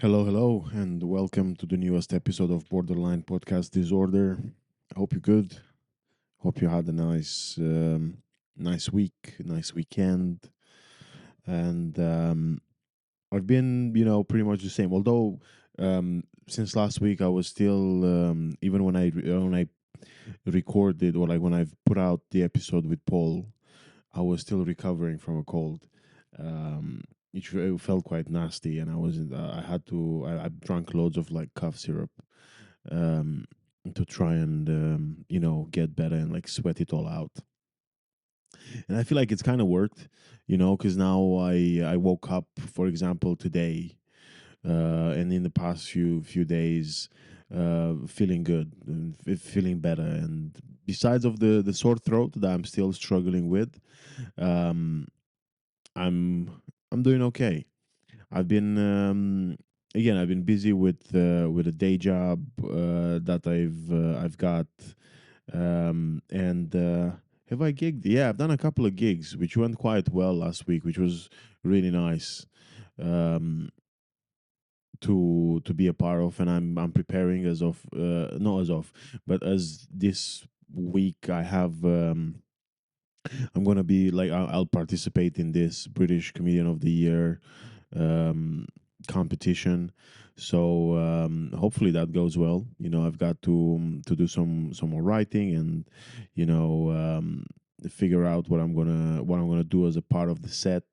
Hello, hello, and welcome to the newest episode of Borderline Podcast Disorder. I hope you're good. Hope you had a nice week, nice weekend, and I've been, pretty much the same. Although since last week, I was still, even when I recorded or like when I've put out the episode with Paul, I was still recovering from a cold. Um, it felt quite nasty, and I had to. I drank loads of like cough syrup um, to try and get better and like sweat it all out. And I feel like it's kind of worked, because now I woke up, for example, today, and in the past few days, feeling good and feeling better. And besides of the sore throat that I'm still struggling with, um, I'm I'm doing okay. I've been again. I've been busy with a day job that I've got, and have I gigged? Yeah, I've done a couple of gigs, which went quite well last week, which was really nice um, to be a part of. And I'm preparing as of not as of, but as this week I have. I'm gonna be like I'll participate in this British Comedian of the Year um, competition. So hopefully that goes well. I've got to do some more writing and you know figure out what I'm gonna do as a part of the set.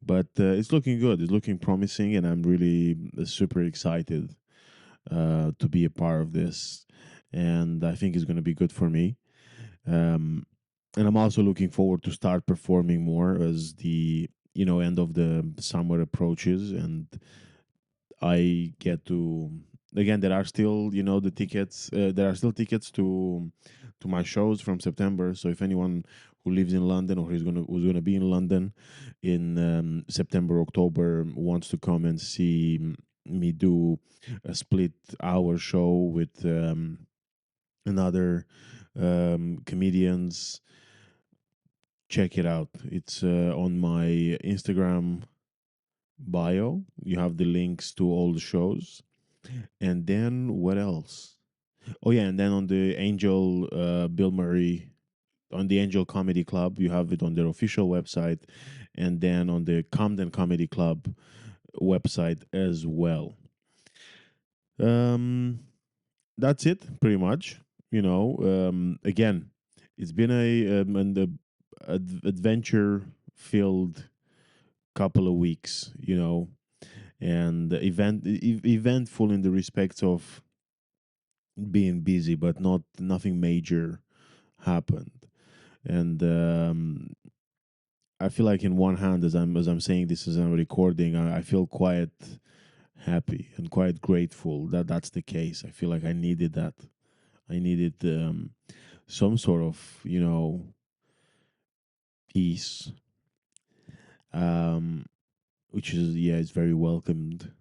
But it's looking good. It's looking promising, and I'm really super excited to be a part of this. And I think it's gonna be good for me. Um, and I'm also looking forward to start performing more as the end of the summer approaches, and I get to again. There are still the tickets. There are still tickets to my shows from September. So if anyone who lives in London or who's gonna be in London in September October wants to come and see me do a split hour show with another comedians, check it out. It's on my Instagram bio. You have the links to all the shows. And then what else? Oh yeah, and then on the Angel Bill Murray on the Angel Comedy Club, you have it on their official website, and then on the Camden Comedy Club website as well. Um, that's it, pretty much. Again, it's been a adventure filled couple of weeks, and eventful in the respects of being busy, but nothing major happened. And I feel like, in one hand, as I'm saying this as I'm recording, I feel quite happy and quite grateful that that's the case. I feel like I needed that. I needed some sort of peace, um, which is yeah, is very welcomed.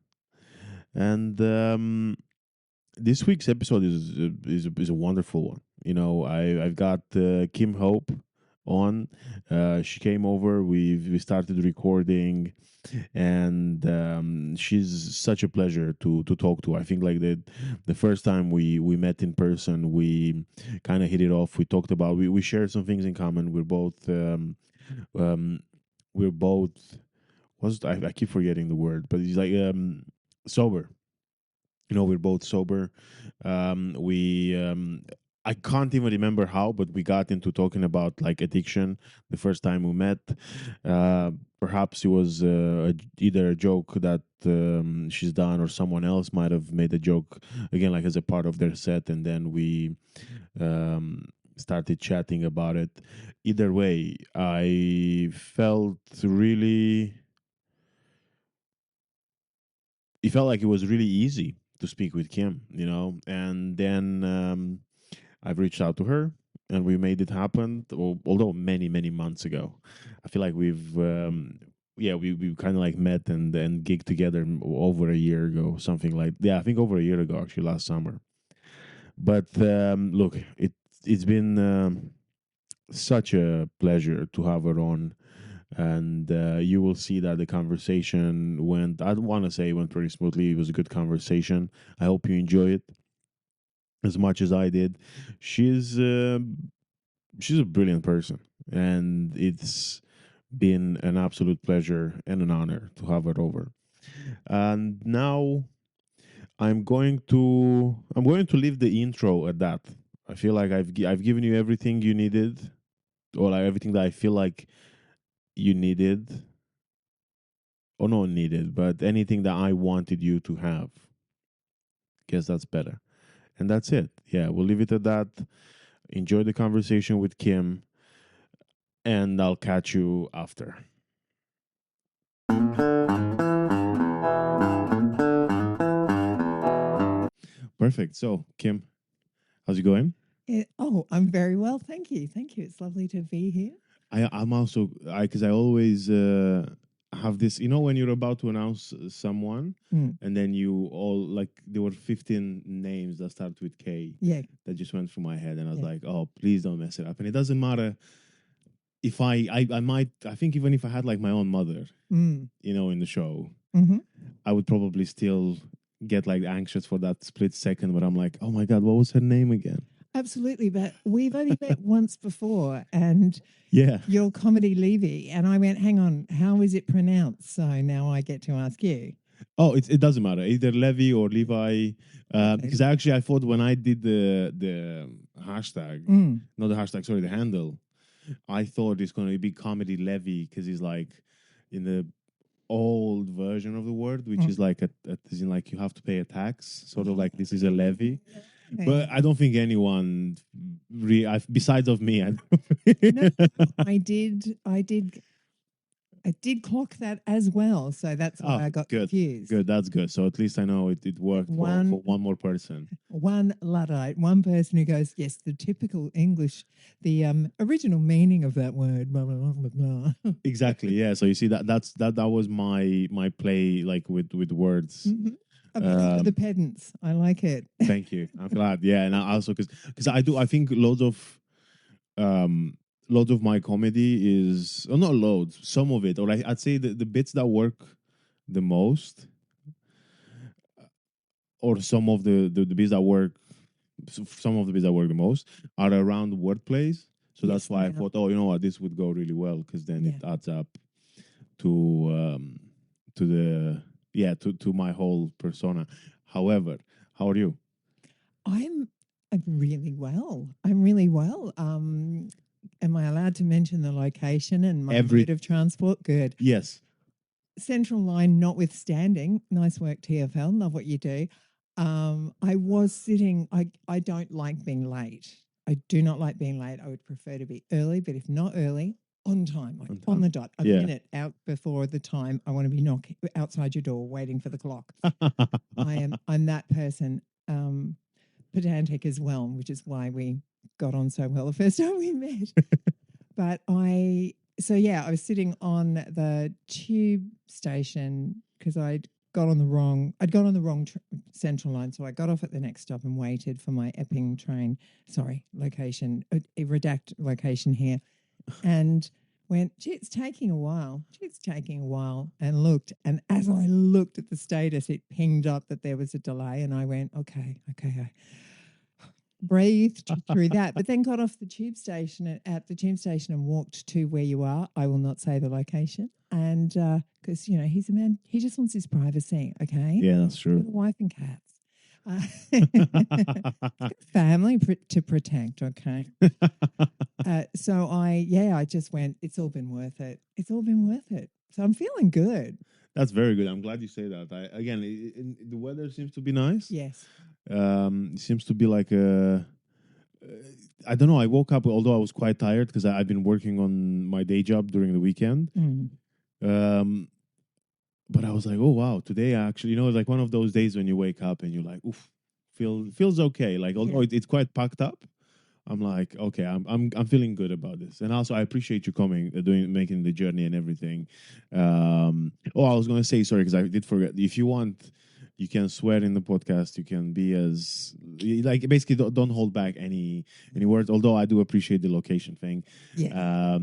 And this week's episode is a wonderful one. I've got Kim Hope on. She came over. We started recording, and she's such a pleasure to talk to. I think like the first time we met in person, we kind of hit it off. We talked about we shared some things in common. Um, we're both I keep forgetting the word, but it's like sober. We're both sober. We I can't even remember how, but we got into talking about like addiction the first time we met. Perhaps it was either a joke that she's done, or someone else might have made a joke again, like as a part of their set, and then we started chatting about it. Either way, I felt really it felt like it was really easy to speak with Kim, and then I've reached out to her and we made it happen. Although many, many months ago, I feel like yeah, we kind of like met and gigged together over a year ago, something like, yeah, I think over a year ago, actually, last summer. But look, it's been such a pleasure to have her on. and you will see that the conversation went. I don't want to say it went pretty smoothly. It was a good conversation. I hope you enjoy it as much as I did. She's uh, she's a brilliant person, and it's been an absolute pleasure and an honor to have her over. And now I'm going to leave the intro at that. I feel like I've given you everything you needed, or like everything that I feel like you needed, or not needed, but anything that I wanted you to have. Guess that's better. And that's it. Yeah, we'll leave it at that. Enjoy the conversation with Kim, and I'll catch you after. Perfect. So, Kim, how's it going? I'm very well. Thank you. Thank you. It's lovely to be here. I'm also because I always have this. You know, when you're about to announce someone, and then you all like there were 15 names that start with K. Yeah. That just went through my head, and I was like, oh, please don't mess it up. And it doesn't matter if I might. I think even if I had like my own mother, you know, in the show, I would probably still get like anxious for that split second where I'm like, oh my god, what was her name again? Absolutely. But we've only met once before, and Yeah. you're Comedy Levy. And I went, hang on, how is it pronounced? So now I get to ask you. Oh, it doesn't matter either Levi or Levi, because actually I thought when I did the hashtag, not the hashtag, sorry, the handle, I thought it's going to be comedy Levi because he's like in the old version of the word, which is like as in like you have to pay a tax, sort of like this is a levy. But I don't think anyone, besides of me, I did cluck that as well, so that's why I got confused. Good, that's good. So at least I know it worked for one more person. One Luddite, one person who goes, yes, the typical English, the original meaning of that word, blah, blah, blah, blah. Exactly, yeah. So you see that was my play like with words. The pedants. I like it. Thank you. I'm glad. Yeah, and I also because I think loads of my comedy is not loads, some of it, or I'd say the bits that work the most, or some of the bits that work, some of the bits that work the most are around wordplays. So that's why I thought, oh, you know what, this would go really well because then it adds up to the to my whole persona. However, how are you? I'm really well. I'm really well. Am I allowed to mention the location and my mode of transport? Good. Yes. Central line notwithstanding. Nice work, TFL. Love what you do. I was sitting, I don't like being late. I do not like being late. I would prefer to be early, but if not early, on time, like on the dot, a minute out before the time. I want to be knocking outside your door waiting for the clock. I'm that person. Pedantic as well, which is why we got on so well the first time we met. But I was sitting on the tube station because I'd got on the wrong central line. So I got off at the next stop and waited for my Epping train. Sorry, location, redact location here. And went, gee, it's taking a while. And looked. And as I looked at the status, it pinged up that there was a delay. And I went, okay. I breathed through that, but then got off the tube station at the tube station and walked to where you are. I will not say the location. And because, he's a man, he just wants his privacy. Okay. Yeah, that's true. He's got a wife and cats. Family to protect, okay. So I just went, it's all been worth it. So I'm feeling good. That's very good. I'm glad you say that. The weather seems to be nice. Yes. It seems to be like I don't know. I woke up, although I was quite tired because I've been working on my day job during the weekend. But I was like, oh wow, today I actually, like one of those days when you wake up and you're like, oof, feels okay. Like although it's quite packed up, I'm like, okay, I'm feeling good about this. And also, I appreciate you coming, making the journey and everything. I was going to say sorry because I did forget. If you want, you can swear in the podcast. You can be as like basically don't hold back any words. Although I do appreciate the location thing. Yeah.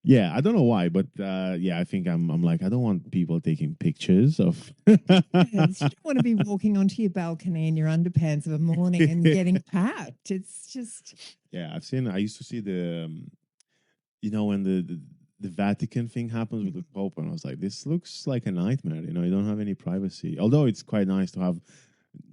Yeah, I don't know why, but yeah, I think I'm like I don't want people taking pictures of. Yes, you don't want to be walking onto your balcony in your underpants of a morning and getting packed. It's just, Yeah, I've seen. I used to see when the Vatican thing happens with the Pope, and I was like, this looks like a nightmare. You don't have any privacy. Although it's quite nice to have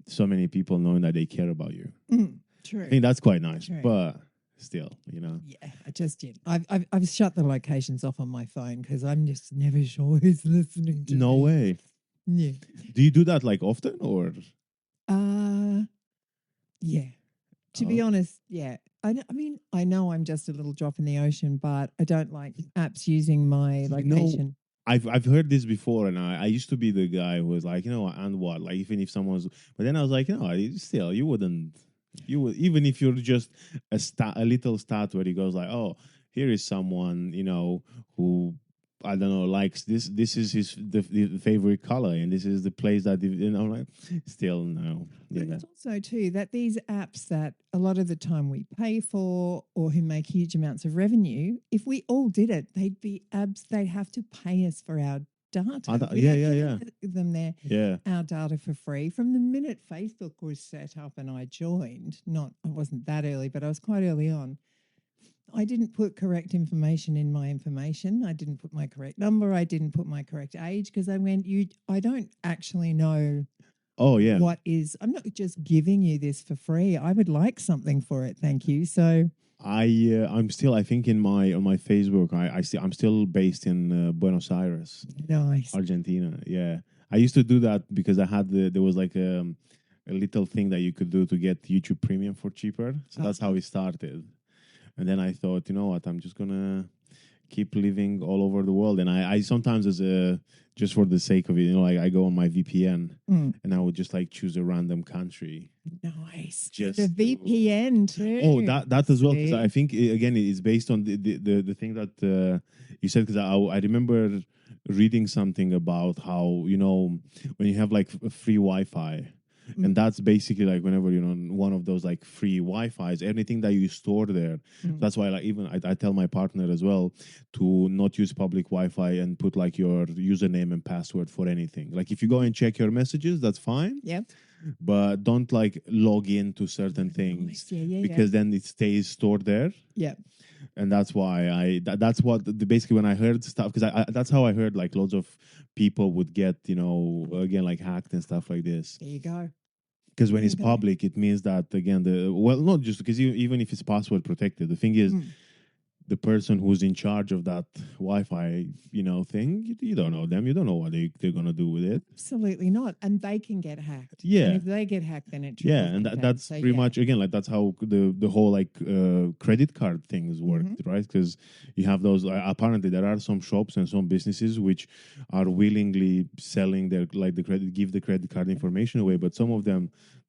so many people knowing that they care about you. I true, think that's quite nice, true. but still. Yeah, I just did. I've shut the locations off on my phone because I'm just never sure who's listening to No me. way. Yeah. Do you do that like often or? Uh yeah. To be Oh, honest, yeah. I mean, I know I'm just a little drop in the ocean, but I don't like apps using my you know, location. I've heard this before, and I used to be the guy who was like, and what, like even if someone's, but then I was like, still, you wouldn't, you would even if you're just a little stat where he goes like, oh, here is someone, who I don't know likes this. This is the favorite color, and this is the place that like, still no, But yeah. it's also too that these apps that a lot of the time we pay for or who make huge amounts of revenue, if we all did it, they'd have to pay us for our data. We Yeah, don't yeah, give yeah, them yeah. our data for free. From the minute Facebook was set up and I joined, not I wasn't that early, but I was quite early on. I didn't put correct information in my information. I didn't put my correct number. I didn't put my correct age because I don't actually know Oh yeah. I'm not just giving you this for free. I would like something for it. Thank you. So I'm still I think in my on my Facebook I'm still based in Buenos Aires, nice. Argentina. Yeah, I used to do that because there was like a little thing that you could do to get YouTube Premium for cheaper. So that's how Uh-huh. it started. And then I thought, you know what, I'm just gonna keep living all over the world. And I sometimes as a just for the sake of it, like I go on my VPN Mm, and I would just like choose a random country nice. And a just to VPN Oh, too. that as well, because I See? think again it's based on the thing that you said. Because I remember reading something about how when you have like a free Wi-Fi, and Mm, that's basically like whenever you're on one of those like free Wi-Fi's, anything that you store there. mm. That's why like even I tell my partner as well to not use public Wi-Fi and put like your username and password for anything. Like if you go and check your messages, that's fine, Yep. but don't like log into certain Oh, things nice. Yeah. because then it stays stored there. Yep. And that's why that's what basically when I heard stuff, because that's how I heard like loads of people would get again like hacked and stuff like this. There you go. Because when There you it's go. public it means that again not just because even if it's password protected, the thing is Mm. the person who's in charge of that Wi-Fi, thing, you don't know them. You don't know what they're gonna do with it. Absolutely not. And they can get hacked. And Yeah, if they get hacked, then it yeah, trickles and on down. that's So pretty yeah. much again like that's how the whole like credit card things Mm-hmm. worked, right? Because you have those. Apparently, there are some shops and some businesses which are willingly selling their like the credit, give the credit card information away. But some of them,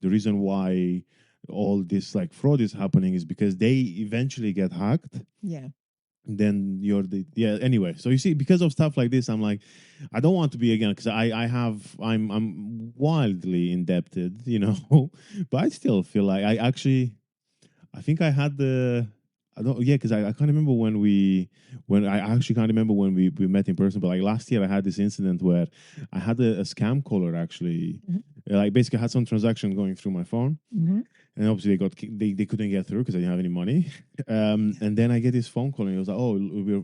the reason why all this like fraud is happening is because they eventually get hacked. Yeah. Then you're the yeah anyway, so you see, because of stuff like this, I'm like I don't want to be again, because I'm wildly indebted, but I still feel like I think I had the I don't yeah, because I can't remember when I actually can't remember when we met in person, but like last year I had this incident where I had a scam caller actually, Mm-hmm. like basically had some transaction going through my phone, Mm-hmm. and obviously they couldn't get through because I didn't have any money. And then I get this phone call, and he was like, "Oh,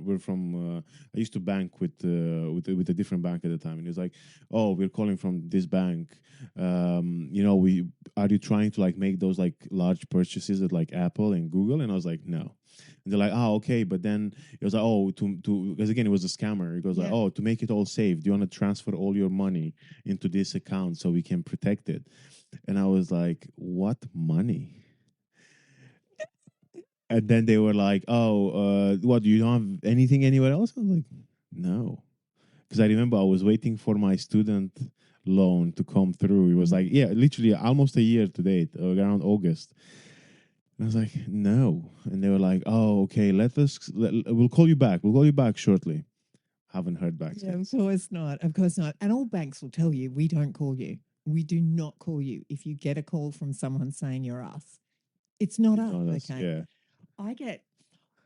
we're from." I used to bank with a different bank at the time, and he was like, "Oh, we're calling from this bank. We are you trying to like make those like large purchases at like Apple and Google?" And I was like, "No." And they're like, "Oh, okay," but then it was like, "Oh, to because again it was a scammer." He goes like, Yeah. "Oh, to make it all safe, do you want to transfer all your money into this account so we can protect it?" And I was like, "What money?" And then they were like, "Oh, what? You don't have anything anywhere else?" I was like, "No," because I remember I was waiting for my student loan to come through. It was like, Mm-hmm. yeah, literally almost a year to date, around August. And I was like, "No," and they were like, "Oh, okay, we'll call you back. We'll call you back shortly." Haven't heard back Yeah, of since. course not. Of course not. And all banks will tell you, we don't call you. We do not call you. If you get a call from someone saying you're us, it's not It's us. not us. Okay. Yeah. I get,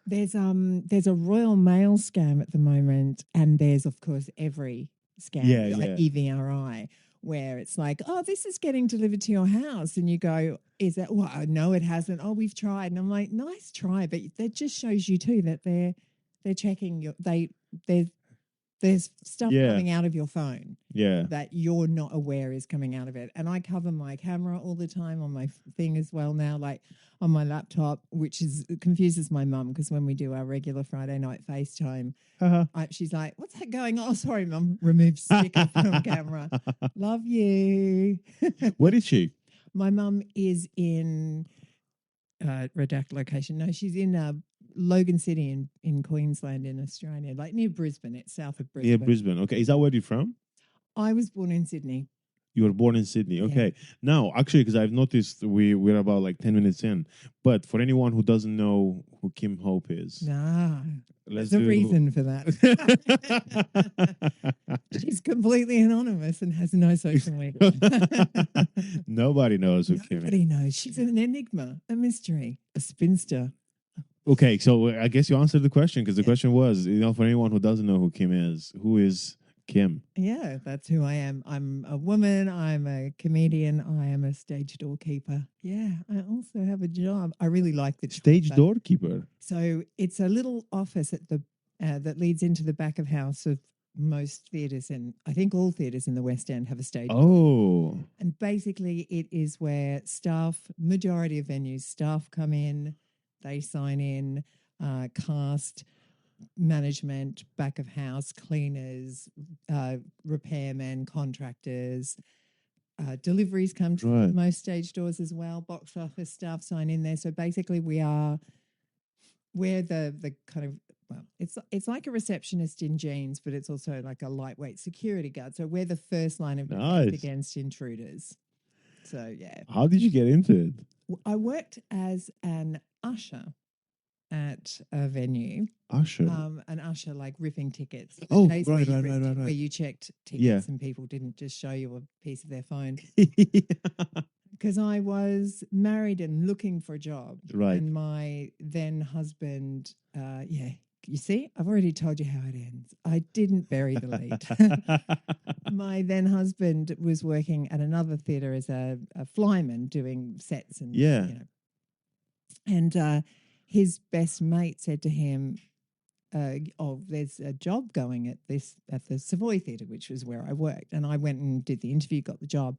There's a Royal Mail scam at the moment, and there's of course every Yeah, scam, like yeah. EVRI, where it's like, oh, this is getting delivered to your house, and you go, is that? Well, no, it hasn't. Oh, we've tried, and I'm like, nice try, but that just shows you too that they're checking your there's stuff Yeah, coming out of your phone yeah. that you're not aware is coming out of it. And I cover my camera all the time on my thing as well now, like on my laptop, which is confuses my mum because when we do our regular Friday night FaceTime, Uh-huh. she's like, "What's that going on?" Oh, sorry, mum. Remove sticker from camera. Love you. What is she? My mum is in redact location. No, she's in Logan City in Queensland in Australia, like near Brisbane. It's south of Near Brisbane. Brisbane. Okay. Is that where you're from? I was born in Sydney. You were born in Sydney. Yeah. Okay. Now, actually, because I've noticed we're about like 10 minutes in. But for anyone who doesn't know who Kim Hope is, Nah, let's there's a do. reason for that. She's completely anonymous and has no social media. Nobody knows who Kim is. Nobody knows. She's an enigma, a mystery, a spinster. Okay, so I guess you answered the question because the question was, for anyone who doesn't know who Kim is, who is Kim? Yeah, that's who I am. I'm a woman. I'm a comedian. I am a stage doorkeeper. Yeah, I also have a job. I really like the job, Stage but- doorkeeper. So it's a little office at the that leads into the back of house of most theatres, and I think all theatres in the West End have a stage. Oh, And basically, it is where staff, majority of venues, staff come in, they sign in, cast, management, back of house, cleaners, repairmen, contractors. Deliveries come to Right. most stage doors as well. Box office staff sign in there. So basically, we're the kind of, well, it's like a receptionist in jeans, but it's also like a lightweight security guard. So we're the first line of defense Nice. against intruders. So yeah, how did you get into it? I worked as an usher at a venue. Usher. An usher, like ripping tickets. The Oh, days right, where you right, ripped right, it, right, where right. you checked tickets Yeah. and people didn't just show you a piece of their phone. Because I was married and looking for a job. Right. And my then husband, you see, I've already told you how it ends. I didn't bury the lead. My then husband was working at another theatre as a flyman doing sets and, Yeah. And his best mate said to him, there's a job going at the Savoy Theatre, which was where I worked. And I went and did the interview, got the job.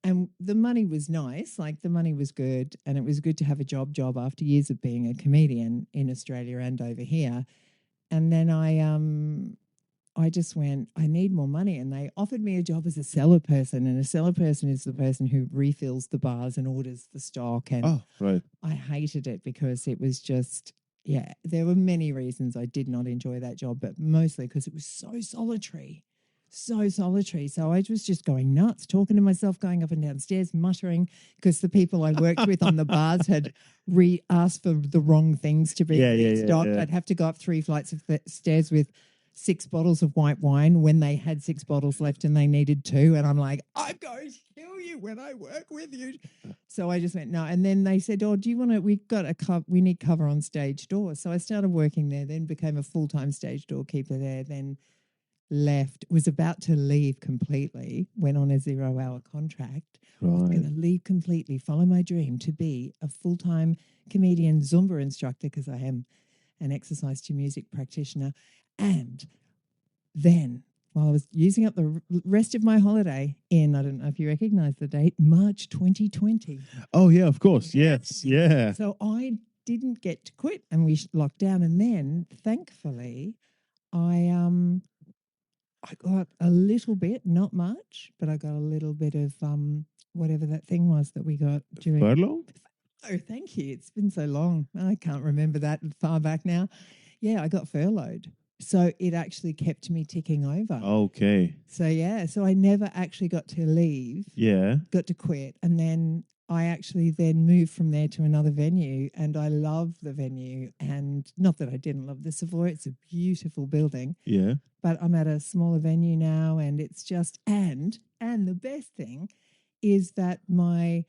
And the money was nice, like the money was good. And it was good to have a job after years of being a comedian in Australia and over here. And then I just went, I need more money. And they offered me a job as a cellar person. And a cellar person is the person who refills the bars and orders the stock. And Oh, right. I hated it because it was just, there were many reasons I did not enjoy that job, but mostly because it was so solitary. So solitary. So I was just going nuts, talking to myself, going up and down stairs, muttering, because the people I worked with on the bars had asked for the wrong things to be restocked. yeah. I'd have to go up 3 flights of stairs with 6 bottles of white wine when they had 6 bottles left and they needed 2. And I'm like, I'm going to kill you when I work with you. So I just went, no. And then they said, oh, do you want to, we need cover on stage door. So I started working there, then became a full-time stage doorkeeper there, then left, was about to leave completely, went on a 0-hour contract. I was going to leave completely, follow my dream to be a full-time comedian Zumba instructor because I am an exercise to music practitioner. And then while I was using up the rest of my holiday in, I don't know if you recognize the date, March 2020. Oh, yeah, of course. Yes. Yeah. So I didn't get to quit and we locked down. And then thankfully I got a little bit, not much, but I got a little bit of whatever that thing was that we got during. Furlough? Oh, thank you. It's been so long. I can't remember that far back now. Yeah, I got furloughed. So it actually kept me ticking over. Okay. So I never actually got to leave. Yeah. Got to quit. And then I actually then moved from there to another venue and I love the venue. And not that I didn't love the Savoy, it's a beautiful building. Yeah. But I'm at a smaller venue now and it's just, and the best thing is that my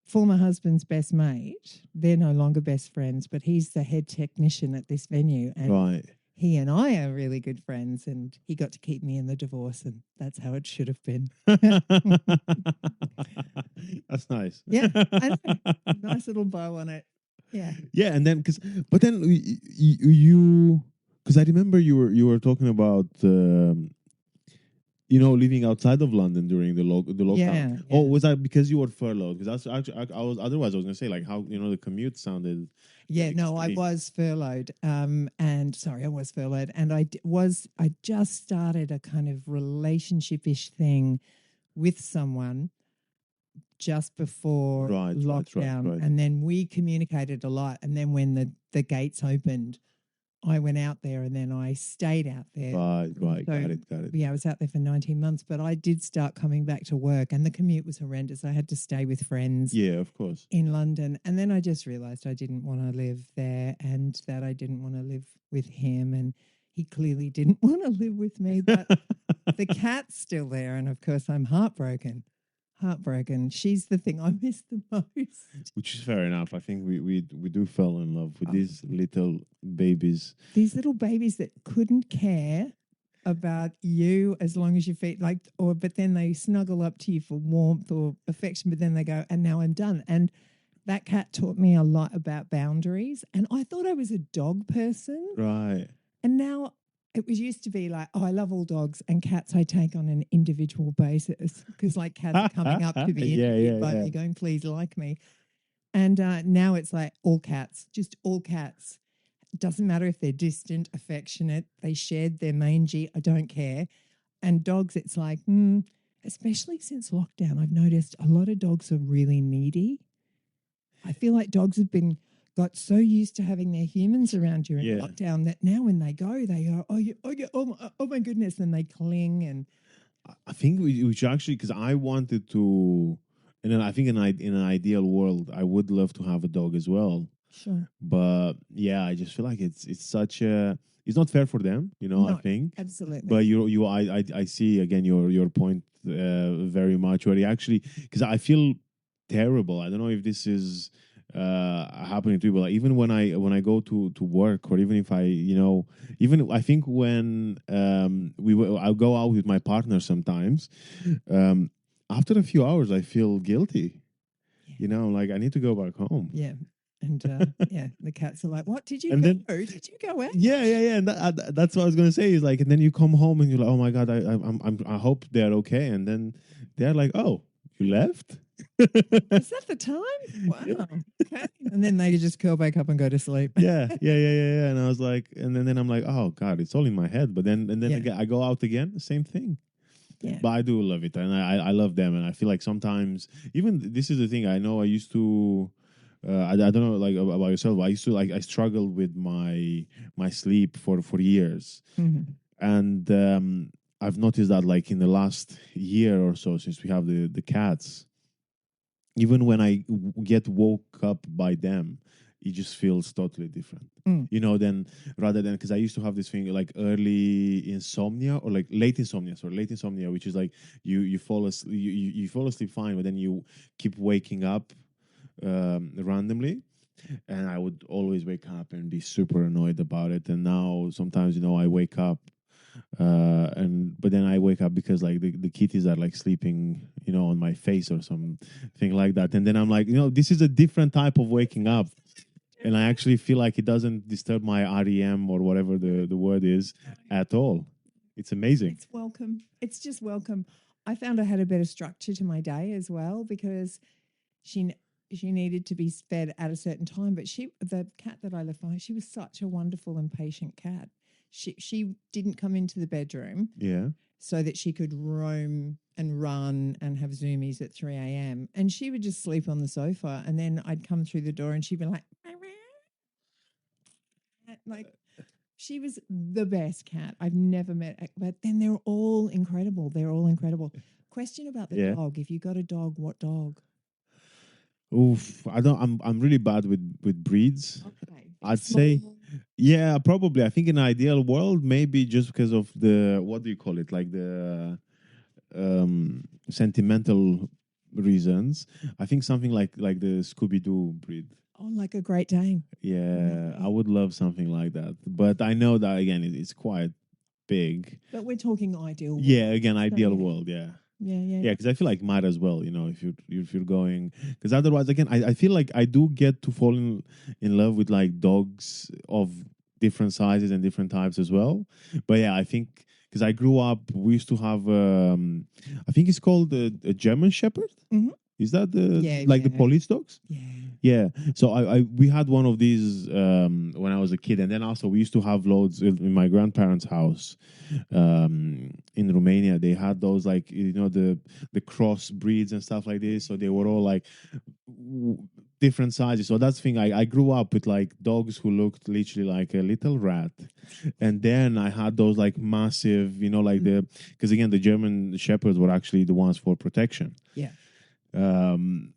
former husband's best mate. They're no longer best friends, but he's the head technician at this venue. And Right. he and I are really good friends, and he got to keep me in the divorce, and that's how it should have been. That's nice. Yeah, I know. Nice little bow on it. Yeah. Yeah, and then but then you, because I remember you were talking about living outside of London during the lockdown. Yeah, Oh, yeah. was that because you were furloughed? Because that's actually I was otherwise I was going to say like how the commute sounded. Yeah, no, I extreme. was furloughed. And sorry, I was furloughed, and I just started a kind of relationship-ish thing with someone just before Right, lockdown, right. and then we communicated a lot. And then when the gates opened, I went out there, and then I stayed out there. Right. So, Got it. yeah, I was out there for 19 months, but I did start coming back to work, and the commute was horrendous. I had to stay with friends Yeah, of course. in London. And then I just realized I didn't want to live there, and that I didn't want to live with him. And he clearly didn't want to live with me, but the cat's still there. And of course, I'm heartbroken. She's the thing I miss the most. Which is fair enough. I think we do fall in love with these little babies. These little babies that couldn't care about you as long as you feed but then they snuggle up to you for warmth or affection, but then they go, and now I'm done. And that cat taught me a lot about boundaries. And I thought I was a dog person. Right. And now it was used to be like, oh, I love all dogs, and cats I take on an individual basis, because like cats are coming up to be interviewed by me going, please like me. And now it's like all cats, just all cats. Doesn't matter if they're distant, affectionate, they shared their mangy, I don't care. And dogs, it's like, especially since lockdown, I've noticed a lot of dogs are really needy. I feel like dogs have got so used to having their humans around during lockdown that now when they go, oh my goodness, and they cling. And I think we should actually, because I wanted to, and then I think in an ideal world, I would love to have a dog as well. Sure. But yeah, I just feel like it's such a, it's not fair for them, No, I think. absolutely. But I see again your point very much, where you actually, because I feel terrible. I don't know if this is happening to you, but like, even when I go to work, or even if I even I think when I'll go out with my partner sometimes, after a few hours I feel guilty. Like I need to go back home. Yeah. And yeah, the cats are like, "What did you And go? then- Did you go out?" Yeah. And that's what I was gonna say is like, and then you come home and you're like, oh my god, I hope they're okay, and then they're like, oh, you left. Is that the time? Wow. Okay. And then they just curl back up and go to sleep. Yeah. And I was like, and then I'm like, oh god, it's all in my head. But then again, I go out again, same thing. Yeah. But I do love it, and I love them, and I feel like sometimes even this is the thing. I know I used to. I don't know like about yourself. But I used to I struggled with my sleep for years, and I've noticed that like in the last year or so, since we have the cats, even when I get woke up by them, it just feels totally different. Then rather than, because I used to have this thing like early insomnia or like late insomnia, which is like you fall asleep, you fall asleep fine, but then you keep waking up randomly, and I would always wake up and be super annoyed about it. And now sometimes I wake up but then I wake up because like the kitties are like sleeping on my face or something like that, and then I'm like, this is a different type of waking up, and I actually feel like it doesn't disturb my REM or whatever the word is at all. It's amazing. It's welcome. It's just welcome. I found I had a better structure to my day as well, because she needed to be fed at a certain time. But the cat that I left behind, she was such a wonderful and patient cat. She didn't come into the bedroom, so that she could roam and run and have zoomies at 3 a.m. And she would just sleep on the sofa, and then I'd come through the door and she'd be like, she was the best cat I've never met. But then they're all incredible. Question about the dog. If you got a dog, what dog? Oof, I don't. I'm really bad with breeds. Okay. I'd say, probably. I think in an ideal world, maybe just because of the, what do you call it, like the sentimental reasons. I think something like the Scooby Doo breed. Oh, like a Great Dane. Yeah, I Right. would love something like that. But I know that again, it's quite big. But we're talking ideal Yeah, world. again, So ideal world. Yeah. yeah, yeah, Yeah, yeah. because I feel like might as well, if you're going, because otherwise, again, I feel like I do get to fall in love with like dogs of different sizes and different types as well. But yeah, I think because I grew up, we used to have, I think it's called a German Shepherd. Mhm. Is that the Yeah, like the yeah, police dogs? yeah. Yeah. So I we had one of these when I was a kid, and then also we used to have loads in my grandparents' house in Romania. They had those like the cross breeds and stuff like this. So they were all like different sizes. So that's the thing. I grew up with like dogs who looked literally like a little rat, and then I had those like massive, like Mm. because again the German shepherds were actually the ones for protection. Yeah. Um,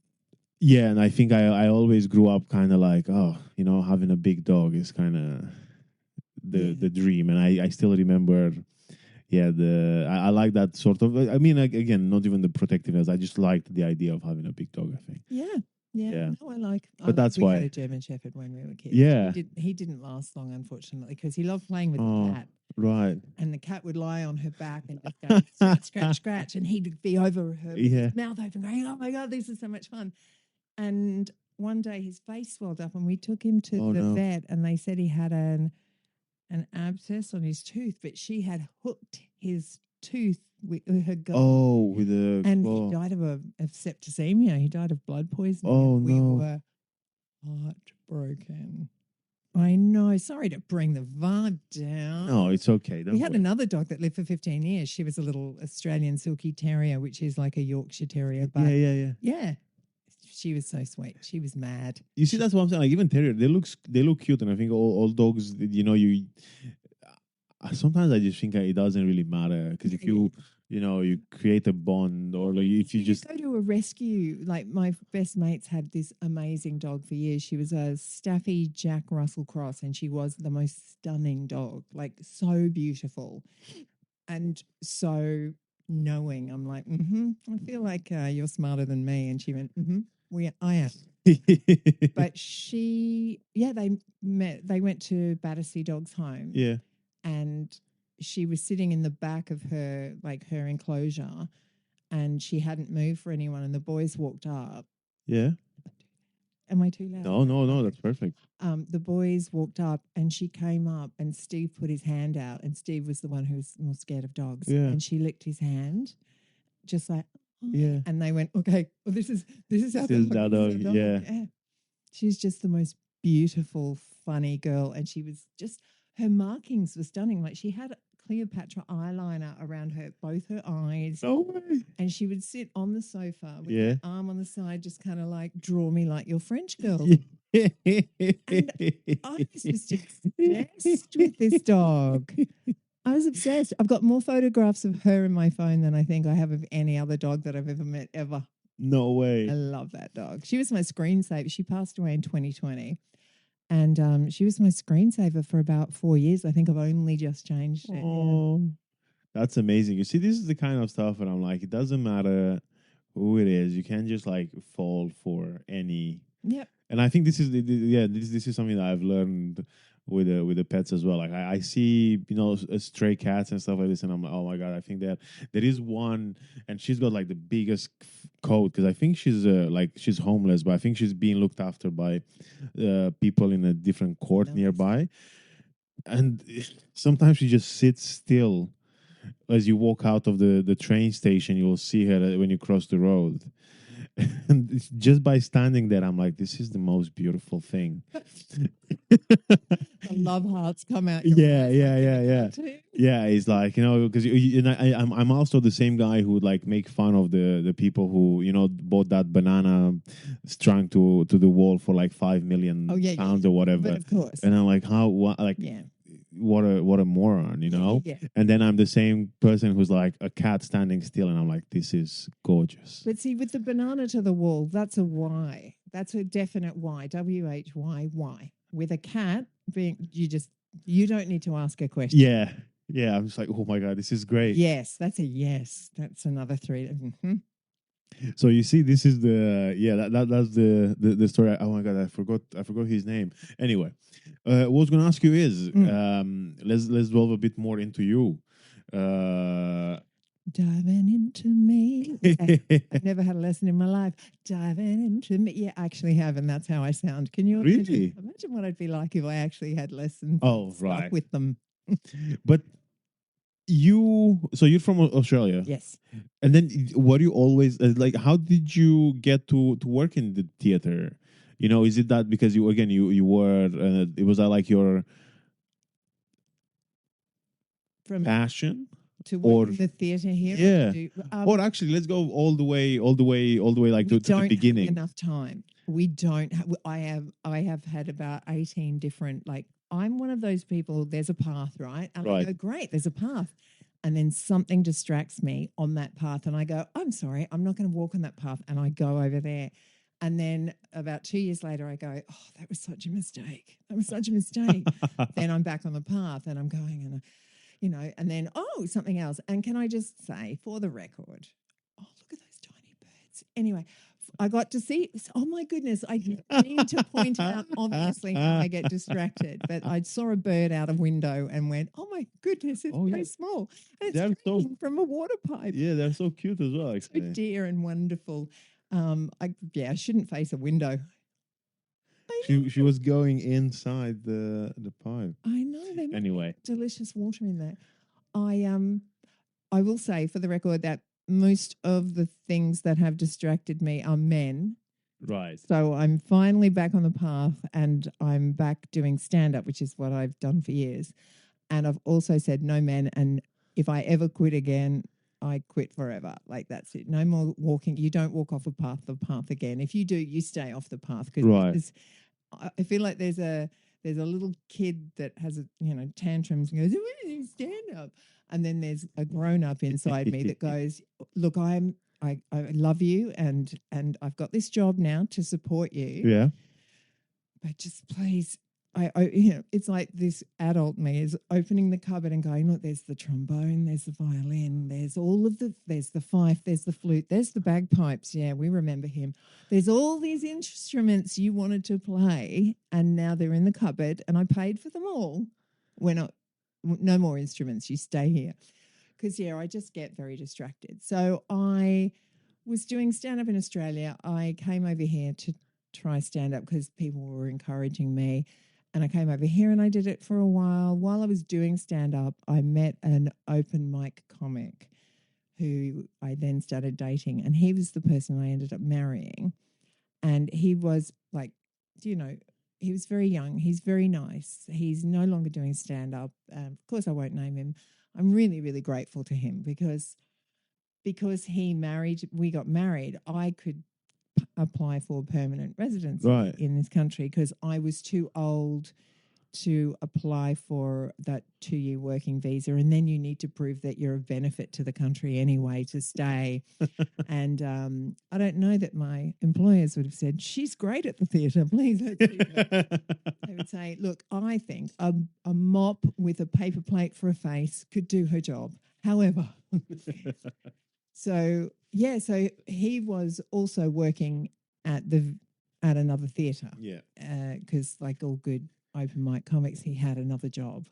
yeah, and I think I always grew up kind of like, oh, having a big dog is kind of Yeah. the dream, and I still remember, yeah, I like that sort of. I mean, like, again, not even the protectiveness. I just liked the idea of having a big dog. I think, Yeah. Yeah. yeah, No, I like but that's we had a why, German Shepherd when we were kids. yeah. He didn't last long, unfortunately, because he loved playing with the Oh, cat. right, And the cat would lie on her back and just go scratch, scratch, scratch. And he'd be over her with yeah. his mouth open, going, "Oh my God, this is so much fun." And one day his face swelled up, and we took him to Oh the no. vet, and they said he had an abscess on his tooth, but she had hooked his tooth with her gun, Oh, with the and he claw. died of septicemia. He died of blood poisoning, and Oh we no. were heartbroken. I know. Sorry to bring the vibe No, down. it's okay. We Don't had worry. another dog that lived for 15 years. She was a little Australian Silky Terrier, which is like a Yorkshire Terrier. Yeah, But yeah, yeah. yeah, she was so sweet. She was mad. You see, that's what I'm saying. Like even terrier, they look cute, and I think all dogs, you. Sometimes I just think it doesn't really matter because Yeah, if yeah. you create a bond or like if you You just go to a rescue. Like my best mates had this amazing dog for years. She was a Staffy Jack Russell Cross, and she was the most stunning dog, like so beautiful and so knowing. I'm like, I feel like you're smarter than me. And she went, I am. But they met. They went to Battersea Dogs Home, yeah, and she was sitting in the back of her enclosure, and she hadn't moved for anyone. And the boys walked up. yeah. Am I too loud? No, no, no, Okay. that's perfect. The boys walked up, and she came up, and Steve put his hand out, and Steve was the one who was more scared of dogs, Yeah, and she licked his hand, just like, "Hi," yeah. and they went, okay, well, this is our This is dog, that this is dog. our dog. Yeah. Yeah, she's just the most beautiful, funny girl, and she was just her markings were stunning. Like she had Cleopatra eyeliner around both her eyes, No way. and she would sit on the sofa with Yeah. her arm on the side, just kind of like draw me like your French girl. Yeah. And I was just obsessed with this dog. I was obsessed. I've got more photographs of her in my phone than I think I have of any other dog that I've ever met ever. No I way. love that dog. She was my screensaver. She passed away in 2020. And she was my screensaver for about 4 years. I think I've only just changed it. Yeah. Oh, that's amazing. You see, this is the kind of stuff that I'm like, it doesn't matter who it is. You can't just like fall for any. Yep. And I think this is this is something that I've learned with the pets as well. Like I see stray cats and stuff like this, and I'm like, oh my god, I think that there is one, and she's got like the biggest coat because I think she's she's homeless, but I think she's being looked after by people in a different court Nice. nearby, and sometimes she just sits still as you walk out of the train station. You'll see her when you cross the road. And just by standing there, I'm like, this is the most beautiful thing. The love hearts come out. Your Yeah, eyes, yeah, like in yeah, a yeah. cartoon. Yeah, it's like because I'm also the same guy who would like make fun of the people who bought that banana strung to the wall for like 5 million Oh, yeah, pounds yeah. or But whatever, of course. and I'm like, how what like Yeah. what a moron, Yeah. And then I'm the same person who's like a cat standing still, and I'm like, this is gorgeous. But see, with the banana to the wall, that's a why. That's a definite why. WHY. With a cat, you don't need to ask a question. Yeah, yeah. I'm just like, oh my god, this is great. Yes, that's a yes. That's another 3. So you see, this is the that's the story. Oh my god, I forgot his name. Anyway, what I was gonna ask you is, Mm. let's delve a bit more into you. Uh, Diving into me. Yeah. I've never had a lesson in my life. Diving into me. Yeah, I actually have, and that's how I sound. Can you imagine? Really? Imagine what I'd be like if I actually had lessons and Oh, stuck right. with them. But so you're from Australia, Yes. and then were you always like? How did you get to work in the theater? Is it that because you were it was that like your From passion, to work or in the theatre here or to yeah, do or actually let's go all the way like we to the don't have beginning. enough time. We don't have I have had about 18 different, like, I'm one of those people, there's a path, right? And I Right. go, great, there's a path. And then something distracts me on that path and I go, I'm sorry, I'm not going to walk on that path, and I go over there. And then about 2 years later, I go, oh, that was such a mistake. That was such a mistake. Then I'm back on the path and I'm going, and and then, oh, something else. And can I just say, for the record, oh, look at those tiny birds. Anyway, I got to see, oh my goodness, I didn't mean to point out, obviously, how I get distracted, but I saw a bird out a window and went, oh my goodness, it's Oh, very yeah. small. And it's They're so drinking from a water pipe. yeah, they're so cute as well. So dear and wonderful. I shouldn't face a window. I She know. was going inside the pipe. I know they make Anyway, delicious water in there. I I will say for the record that most of the things that have distracted me are men. right. So I'm finally back on the path and I'm back doing stand up, which is what I've done for years. And I've also said no men. And if I ever quit again, I quit forever. Like, that's it. No more walking. You don't walk off the path again. If you do, you stay off the path, because Right. I feel like there's a little kid that has tantrums and goes, "Oh, stand up," and then there's a grown up inside me that goes, "Look, I love you, and I've got this job now to support you, Yeah. but just please." It's like this adult me is opening the cupboard and going, look, there's the trombone, there's the violin, there's the fife, there's the flute, there's the bagpipes. Yeah, we remember him. There's all these instruments you wanted to play, and now they're in the cupboard, and I paid for them all. We're not, no more instruments. You stay here. Because, yeah, I just get very distracted. So I was doing stand up in Australia. I came over here to try stand up because people were encouraging me. And I came over here and I did it for a while. While I was doing stand up, I met an open mic comic who I then started dating. And he was the person I ended up marrying. And he was like, he was very young. He's very nice. He's no longer doing stand up. Of course, I won't name him. I'm really, really grateful to him because we got married, I could apply for permanent residency Right. in this country because I was too old to apply for that 2-year working visa. And then you need to prove that you're of benefit to the country anyway to stay. And I don't know that my employers would have said, she's great at the theatre, please let's keep her. They would say, look, I think a mop with a paper plate for a face could do her job. However, so he was also working at another theatre Yeah. because, like all good open mic comics, he had another job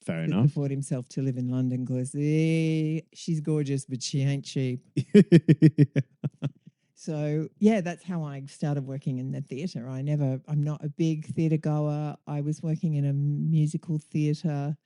Fair to enough. support himself to live in London because she's gorgeous, but she ain't cheap. So, yeah, that's how I started working in the theatre. I'm not a big theatre goer. I was working in a musical theatre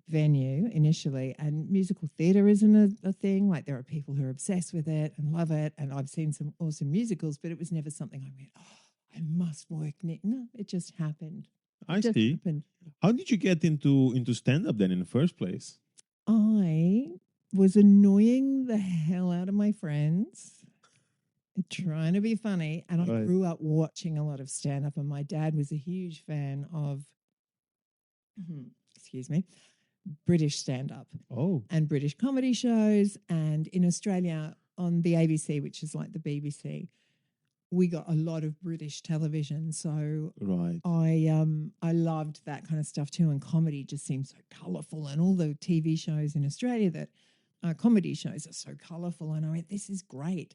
venue initially, and musical theatre isn't a thing. Like, there are people who are obsessed with it and love it. And I've seen some awesome musicals, but it was never something I went, oh, I must work. No, it just happened. I It just see. happened. How did you get into stand up then in the first place? I was annoying the hell out of my friends, trying to be funny. And I Right. grew up watching a lot of stand up, and my dad was a huge fan of, excuse me, British stand up Oh, and British comedy shows. And in Australia, on the ABC, which is like the BBC, we got a lot of British television. So right. I loved that kind of stuff too. And comedy just seems so colourful. And all the TV shows in Australia that comedy shows are so colourful. And I went, this is great.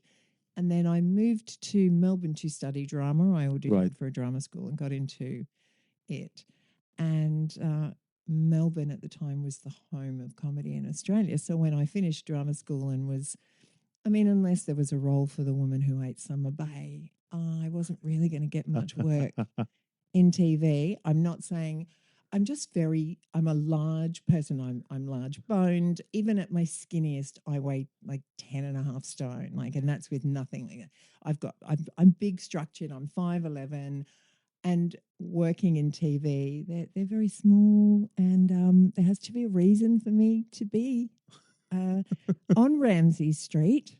And then I moved to Melbourne to study drama. I Right. auditioned for a drama school and got into it. And Melbourne at the time was the home of comedy in Australia. So when I finished drama school and was, I mean, unless there was a role for the woman who ate Summer Bay, I wasn't really going to get much work in TV. I'm not saying I'm just I'm a large person. I'm large boned. Even at my skinniest, I weigh like 10 and a half stone. Like, and that's with nothing. Like, I'm big structured. I'm 5'11", and working in TV, they're very small, and there has to be a reason for me to be uh, on Ramsay Street.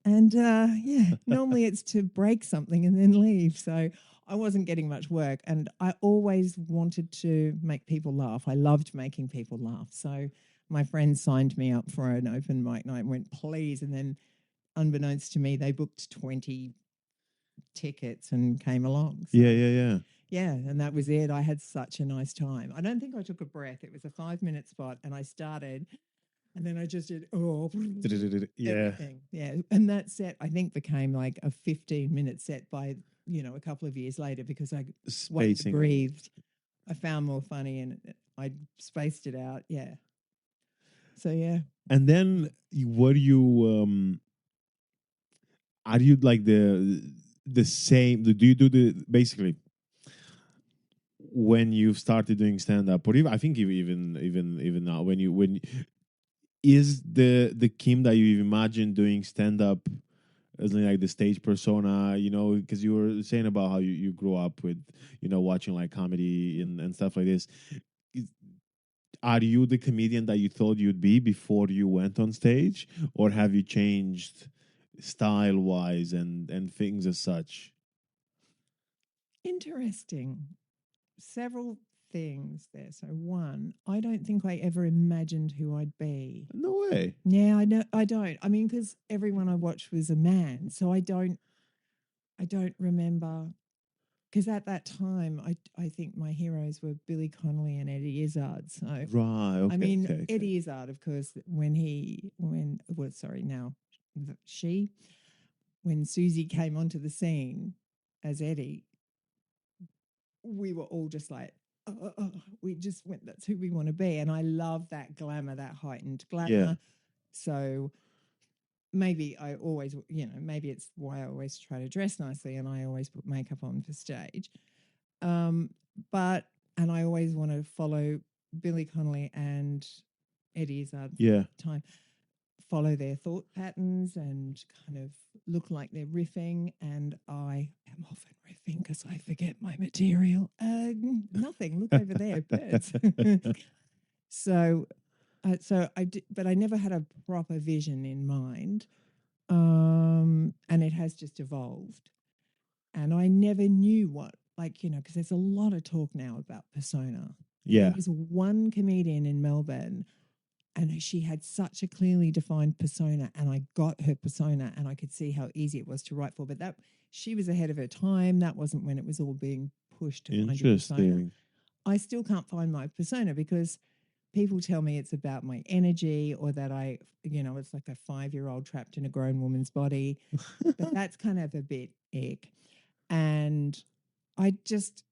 And yeah, normally it's to break something and then leave. So I wasn't getting much work. And I always wanted to make people laugh. I loved making people laugh. So my friends signed me up for an open mic night and went, please. And then, unbeknownst to me, they booked 20 tickets and came along. So, Yeah, yeah, yeah. yeah, and that was it. I had such a nice time. I don't think I took a breath. It was a 5-minute spot, and I started. And then I just did Yeah. everything. Yeah. And that set I think became like a 15-minute set by, a couple of years later, because once I Spacing. breathed, I found more funny and I spaced it out. Yeah. So yeah. And then were you are you like the same, do you do the basically when you started doing stand up, or even I think even now, when is the Kim that you imagine doing stand up as like the stage persona, because you were saying about how you grew up with, watching like comedy and stuff like this. Is- Are you the comedian that you thought you'd be before you went on stage, or have you changed style wise and things as such? Interesting. Several things there. So one, I don't think I ever imagined who I'd be. No way. Yeah, I know I don't. I mean, because everyone I watched was a man. So I don't remember, because at that time, I think my heroes were Billy Connolly and Eddie Izzard. So, Right. I Okay. mean, Okay. Okay. Eddie Izzard, of course, she, when Susie came onto the scene as Eddie, we were all just like, we just went, that's who we want to be. And I love that glamour, that heightened Yeah. glamour. So maybe maybe it's why I always try to dress nicely and I always put makeup on for stage. Um, but and I always want to follow Billy Connolly and Eddie's Yeah. time, follow their thought patterns and kind of look like they're riffing. And I am often riffing because I forget my material. Nothing. Look over there, birds. So I did, but I never had a proper vision in mind, and it has just evolved. And I never knew what, because there's a lot of talk now about persona. There Yeah. was one comedian in Melbourne, and she had such a clearly defined persona, and I got her persona, and I could see how easy it was to write for. But she was ahead of her time. That wasn't when it was all being pushed to find your persona. Interesting. I still can't find my persona because people tell me it's about my energy, or that it's like a 5-year-old trapped in a grown woman's body. But that's kind of a bit ick. And I just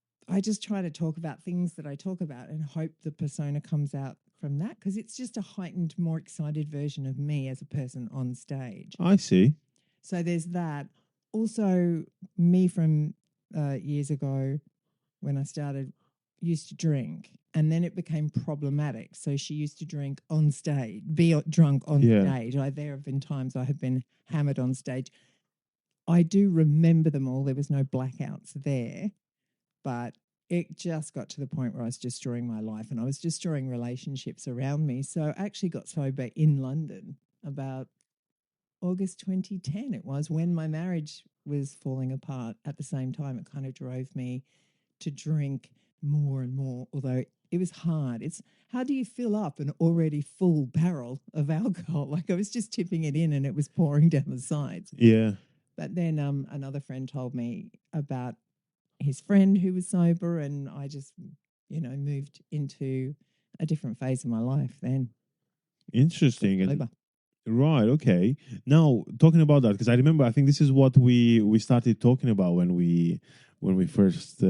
try to talk about things that I talk about and hope the persona comes out from that, because it's just a heightened, more excited version of me as a person on stage. I see. So there's that. Also, me from years ago, when I started, used to drink, and then it became problematic. So she used to drink on stage, be drunk on Yeah. stage. There have been times I have been hammered on stage. I do remember them all. There was no blackouts there, but it just got to the point where I was destroying my life and I was destroying relationships around me. So I actually got sober in London about August 2010. It was when my marriage was falling apart. At the same time, it kind of drove me to drink more and more, although it was hard. It's how do you fill up an already full barrel of alcohol? Like, I was just tipping it in and it was pouring down the sides. Yeah. But then another friend told me about his friend who was sober, and I just, moved into a different phase of my life then. Interesting. And Sober. Right. Okay. Now talking about that, because I remember, I think this is what we started talking about when we first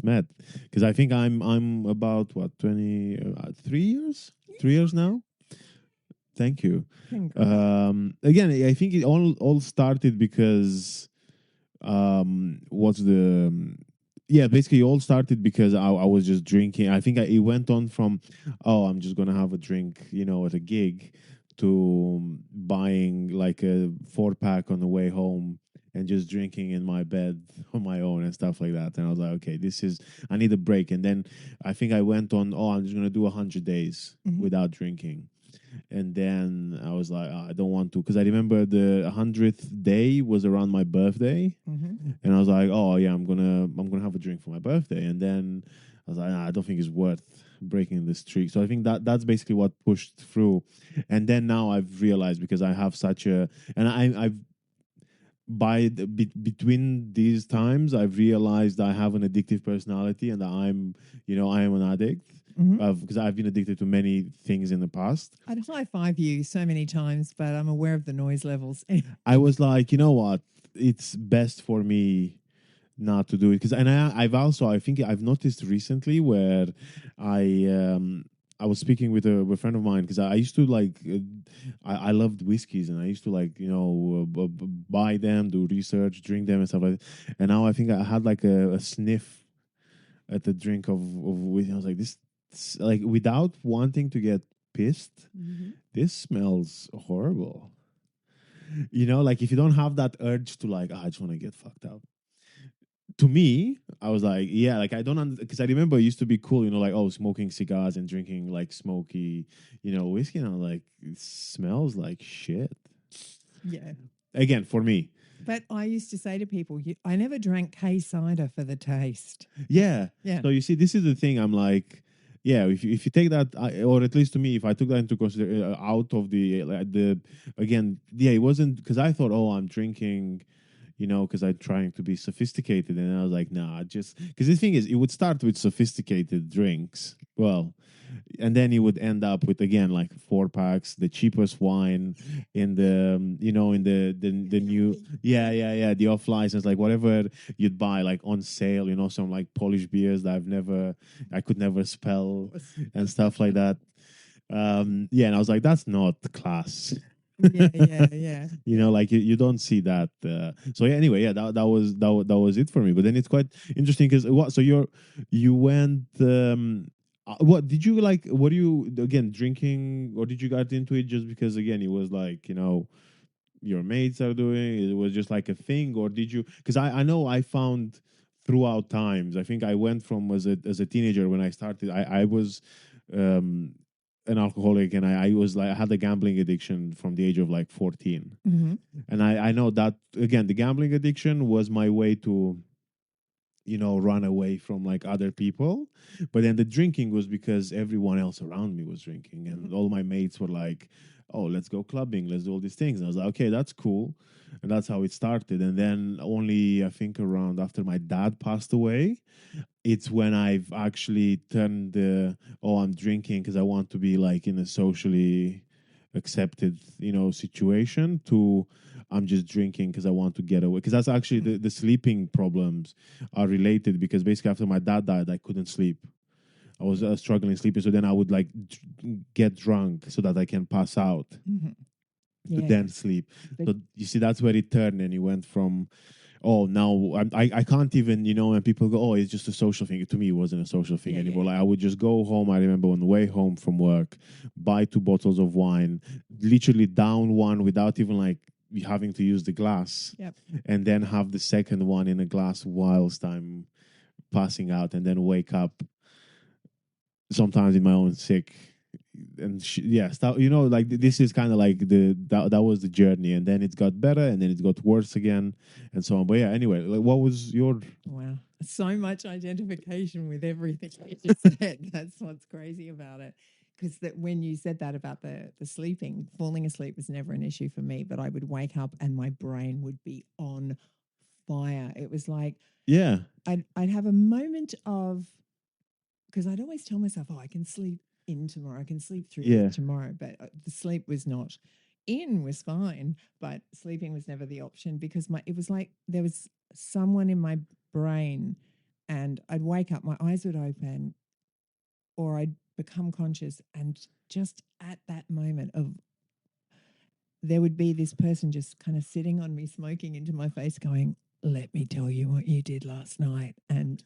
met. Because I think I'm about what 3 years, 3 years now. Thank you. Congrats. Again, I think it all started because what's the yeah, basically it all started because I was just drinking. I think it went on from, oh, I'm just gonna have a drink, at a gig, to buying like a 4 pack on the way home and just drinking in my bed on my own and stuff like that. And I was like, okay, I need a break. And then I think I went on, oh, I'm just gonna do 100 days Mhm. without drinking. And then I was like, I don't want to, because I remember the 100th day was around my birthday, Mhm. and I was like, oh yeah, I'm gonna have a drink for my birthday. And then I was like, nah, I don't think it's worth breaking the streak. So I think that's basically what pushed through. And then now I've realized, because I have such a, and I've between these times I've realized I have an addictive personality, and that I am an addict, Mhm. because I've been addicted to many things in the past. I'd high five you so many times, but I'm aware of the noise levels. I was like, you know what? It's best for me not to do it, because, and I think I've noticed recently where I um I was speaking with a friend of mine, because I used to like I loved whiskeys, and I used to like buy them, do research, drink them and stuff like that. And now I think I had like a sniff at the drink of whiskey. I was like, this, like, without wanting to get pissed, Mhm. this smells horrible. Like, if you don't have that urge to like, I just want to get fucked up. To me, I was like, yeah, like I don't, because I remember it used to be cool, like, oh, smoking cigars and drinking like smoky, whiskey. And I was like, it smells like shit. Yeah. Again, for me, But I used to say to people, I never drank K cider for the taste. yeah. Yeah. So you see, this is the thing. I'm like, yeah, if you take that, or at least to me, if I took that into consideration, out of the again, yeah, it wasn't because I thought, oh, I'm drinking, because I'm trying to be sophisticated. And I was like, nah, just because the thing is, it would start with sophisticated drinks. Well, and then you would end up with, again, like 4 packs, the cheapest wine in the, in the new, yeah, the off license, like whatever you'd buy, like on sale, some like Polish beers that I could never spell and stuff like that. Yeah, and I was like, that's not class. Yeah, yeah, yeah, yeah. Like you don't see that. So yeah, anyway, yeah, that was it for me. But then it's quite interesting, because what? So you went. What did you like? What do you, again, drinking, or did you get into it just because, again, it was like, your mates are doing? It was just like a thing, or did you? Because I know I found throughout times. I think I went from, as a teenager, when I started. I was um, an alcoholic, and I was like, I had a gambling addiction from the age of like 14. Mhm. And I know that, again, the gambling addiction was my way to, run away from like other people. But then the drinking was because everyone else around me was drinking, and all my mates were like, oh, let's go clubbing, let's do all these things. And I was like, okay, that's cool. And that's how it started. And then only, I think, around after my dad passed away, it's when I've actually turned the, oh, I'm drinking because I want to be like in a socially accepted, situation, to, I'm just drinking because I want to get away. Because that's actually the sleeping problems are related, because basically after my dad died, I couldn't sleep. I was struggling sleeping. So then I would like get drunk so that I can pass out Mhm. to Yeah. then sleep. But So you see, that's where it turned, and it went from, oh, now I can't even, when people go, oh, it's just a social thing. To me, it wasn't a social thing yeah, yeah, anymore. Like, yeah. I would just go home. I remember on the way home from work, buy 2 bottles of wine, literally down one without even like having to use the glass, Yep. and then have the second one in a glass whilst I'm passing out, and then wake up sometimes in my own sick. And yes, like Yeah. this is kind of like that was the journey, and then it got better, and then it got worse again, and so on. But yeah, anyway, like, what was your? Wow. So much identification with everything you just said. That's what's crazy about it. Because that when you said that about the sleeping, falling asleep was never an issue for me, but I would wake up and my brain would be on fire. It was like Yeah, I'd have a moment of, because I'd always tell myself, oh, I can sleep in tomorrow, I can sleep through this yeah, tomorrow, but the sleep was not in was fine, but sleeping was never the option because it was like there was someone in my brain, and I'd wake up, my eyes would open, or I'd become conscious, and just at that moment of there would be this person just kind of sitting on me, smoking into my face, going, "Let me tell you what you did last night." And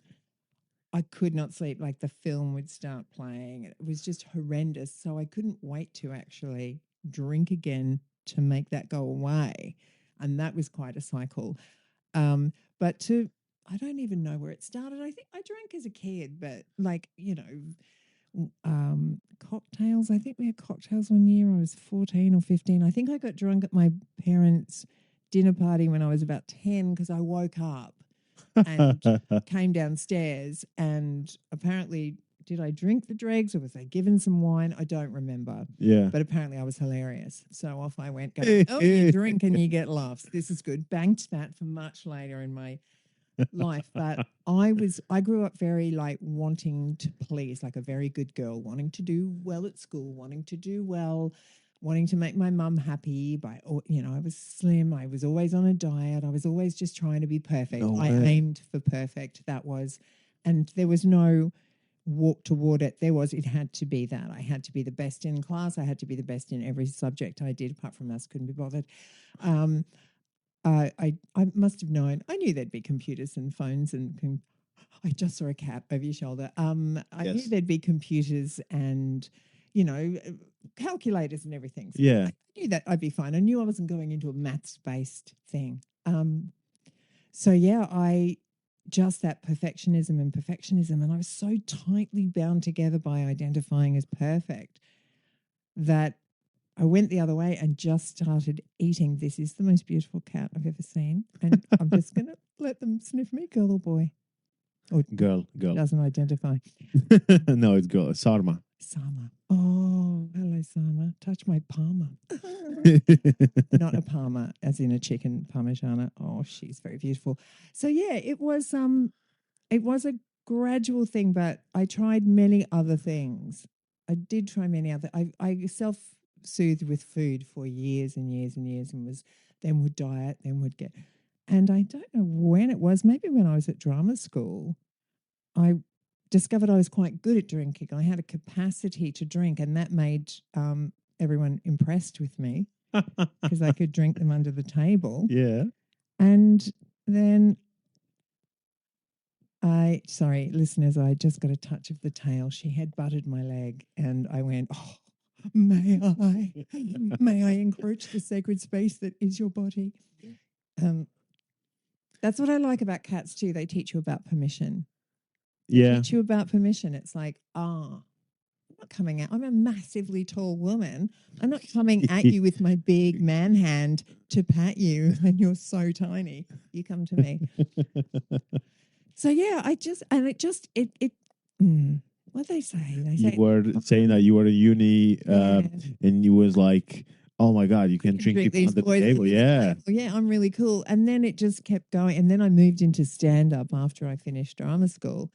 I could not sleep. Like the film would start playing. It was just horrendous. So I couldn't wait to actually drink again to make that go away. And that was quite a cycle. But I don't even know where it started. I think I drank as a kid, but like, cocktails. I think we had cocktails one year. I was 14 or 15. I think I got drunk at my parents' dinner party when I was about 10 because I woke up and came downstairs, and apparently, did I drink the dregs or was I given some wine? I don't remember. Yeah. But apparently I was hilarious. So off I went going, oh, you drink and you get laughs. This is good. Banked that for much later in my life. But I grew up very like wanting to please, like a very good girl, wanting to do well at school, wanting to do well, wanting to make my mum happy by, I was slim. I was always on a diet. I was always just trying to be perfect. No I way. aimed for perfect. And there was no walk toward it. It had to be that. I had to be the best in class. I had to be the best in every subject I did, apart from maths, couldn't be bothered. I must have known. I knew there'd be computers and phones and I just saw a cat over your shoulder. I knew Yes. there'd be computers and calculators and everything. So Yeah. I knew that I'd be fine. I knew I wasn't going into a maths based thing. So yeah, I just that perfectionism, and I was so tightly bound together by identifying as perfect that I went the other way and just started eating. This is the most beautiful cat I've ever seen. And I'm just going to let them sniff me, girl or boy. Or Girl. doesn't identify. No, it's girl. Sarma. Sama. Oh, hello, Sama. Touch my Parma. Not a Parma, as in a chicken Parmigiana. Oh, she's very beautiful. So yeah, it was a gradual thing, but I tried many other things. I did try many other. I self soothed with food for years and years and years, and then would diet, then would get. And I don't know when it was. Maybe when I was at drama school, I discovered I was quite good at drinking. I had a capacity to drink, and that made everyone impressed with me because I could drink them under the table. Yeah. And then sorry, listeners, I just got a touch of the tail. She had butted my leg, and I went, oh, may I encroach the sacred space that is your body? That's what I like about cats too. They teach you about permission. They Yeah. teach you about permission. It's like, I'm not coming out. I'm a massively tall woman. I'm not coming at you with my big man hand to pat you, and you're so tiny. You come to me. So yeah, what they say? They You say were saying that you were a uni, yeah, and you was like, oh my God, you can drink drink people these under the boys table. under the Yeah. table. Yeah, I'm really cool. And then it just kept going. And then I moved into stand up after I finished drama school,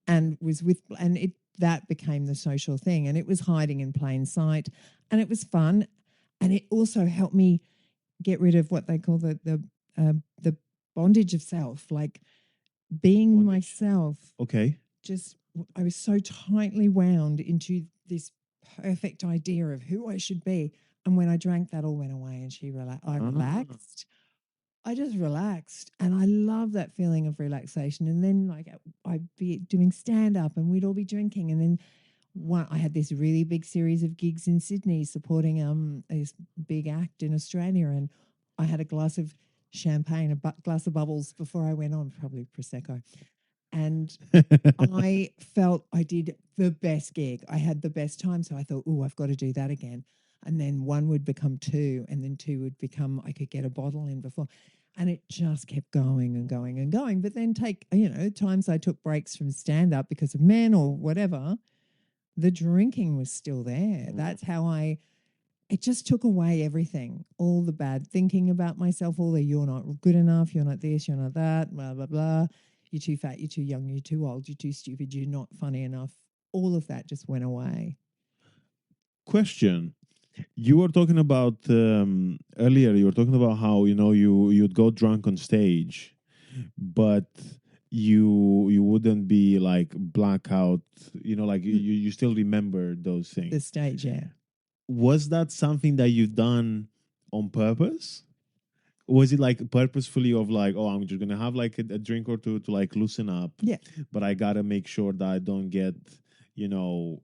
and that became the social thing. And it was hiding in plain sight, and it was fun, and it also helped me get rid of what they call the bondage of self, like being Bondage. myself. Okay. I was so tightly wound into this perfect idea of who I should be. And when I drank, that all went away, and I relaxed. I just relaxed, and I love that feeling of relaxation. And then, like, I'd be doing stand up, and we'd all be drinking. And then I had this really big series of gigs in Sydney supporting this big act in Australia, and I had a glass of champagne, glass of bubbles before I went on, probably prosecco, and I felt I did the best gig. I had the best time. So I thought, oh, I've got to do that again. And then one would become two, and then two would become, I could get a bottle in before. And it just kept going and going and going. But then times I took breaks from stand up because of men or whatever, the drinking was still there. That's how it just took away everything, all the bad thinking about myself, all the you're not good enough, you're not this, you're not that, blah, blah, blah. You're too fat, you're too young, you're too old, you're too stupid, you're not funny enough. All of that just went away. Question. You were talking about earlier. You were talking about how you'd go drunk on stage, but you wouldn't be like blackout. Like you still remember those The things. stage, yeah. Was that something that you've done on purpose? Was it like purposefully of like, oh, I'm just gonna have like a drink or two to like loosen up, Yeah. but I gotta make sure that I don't get,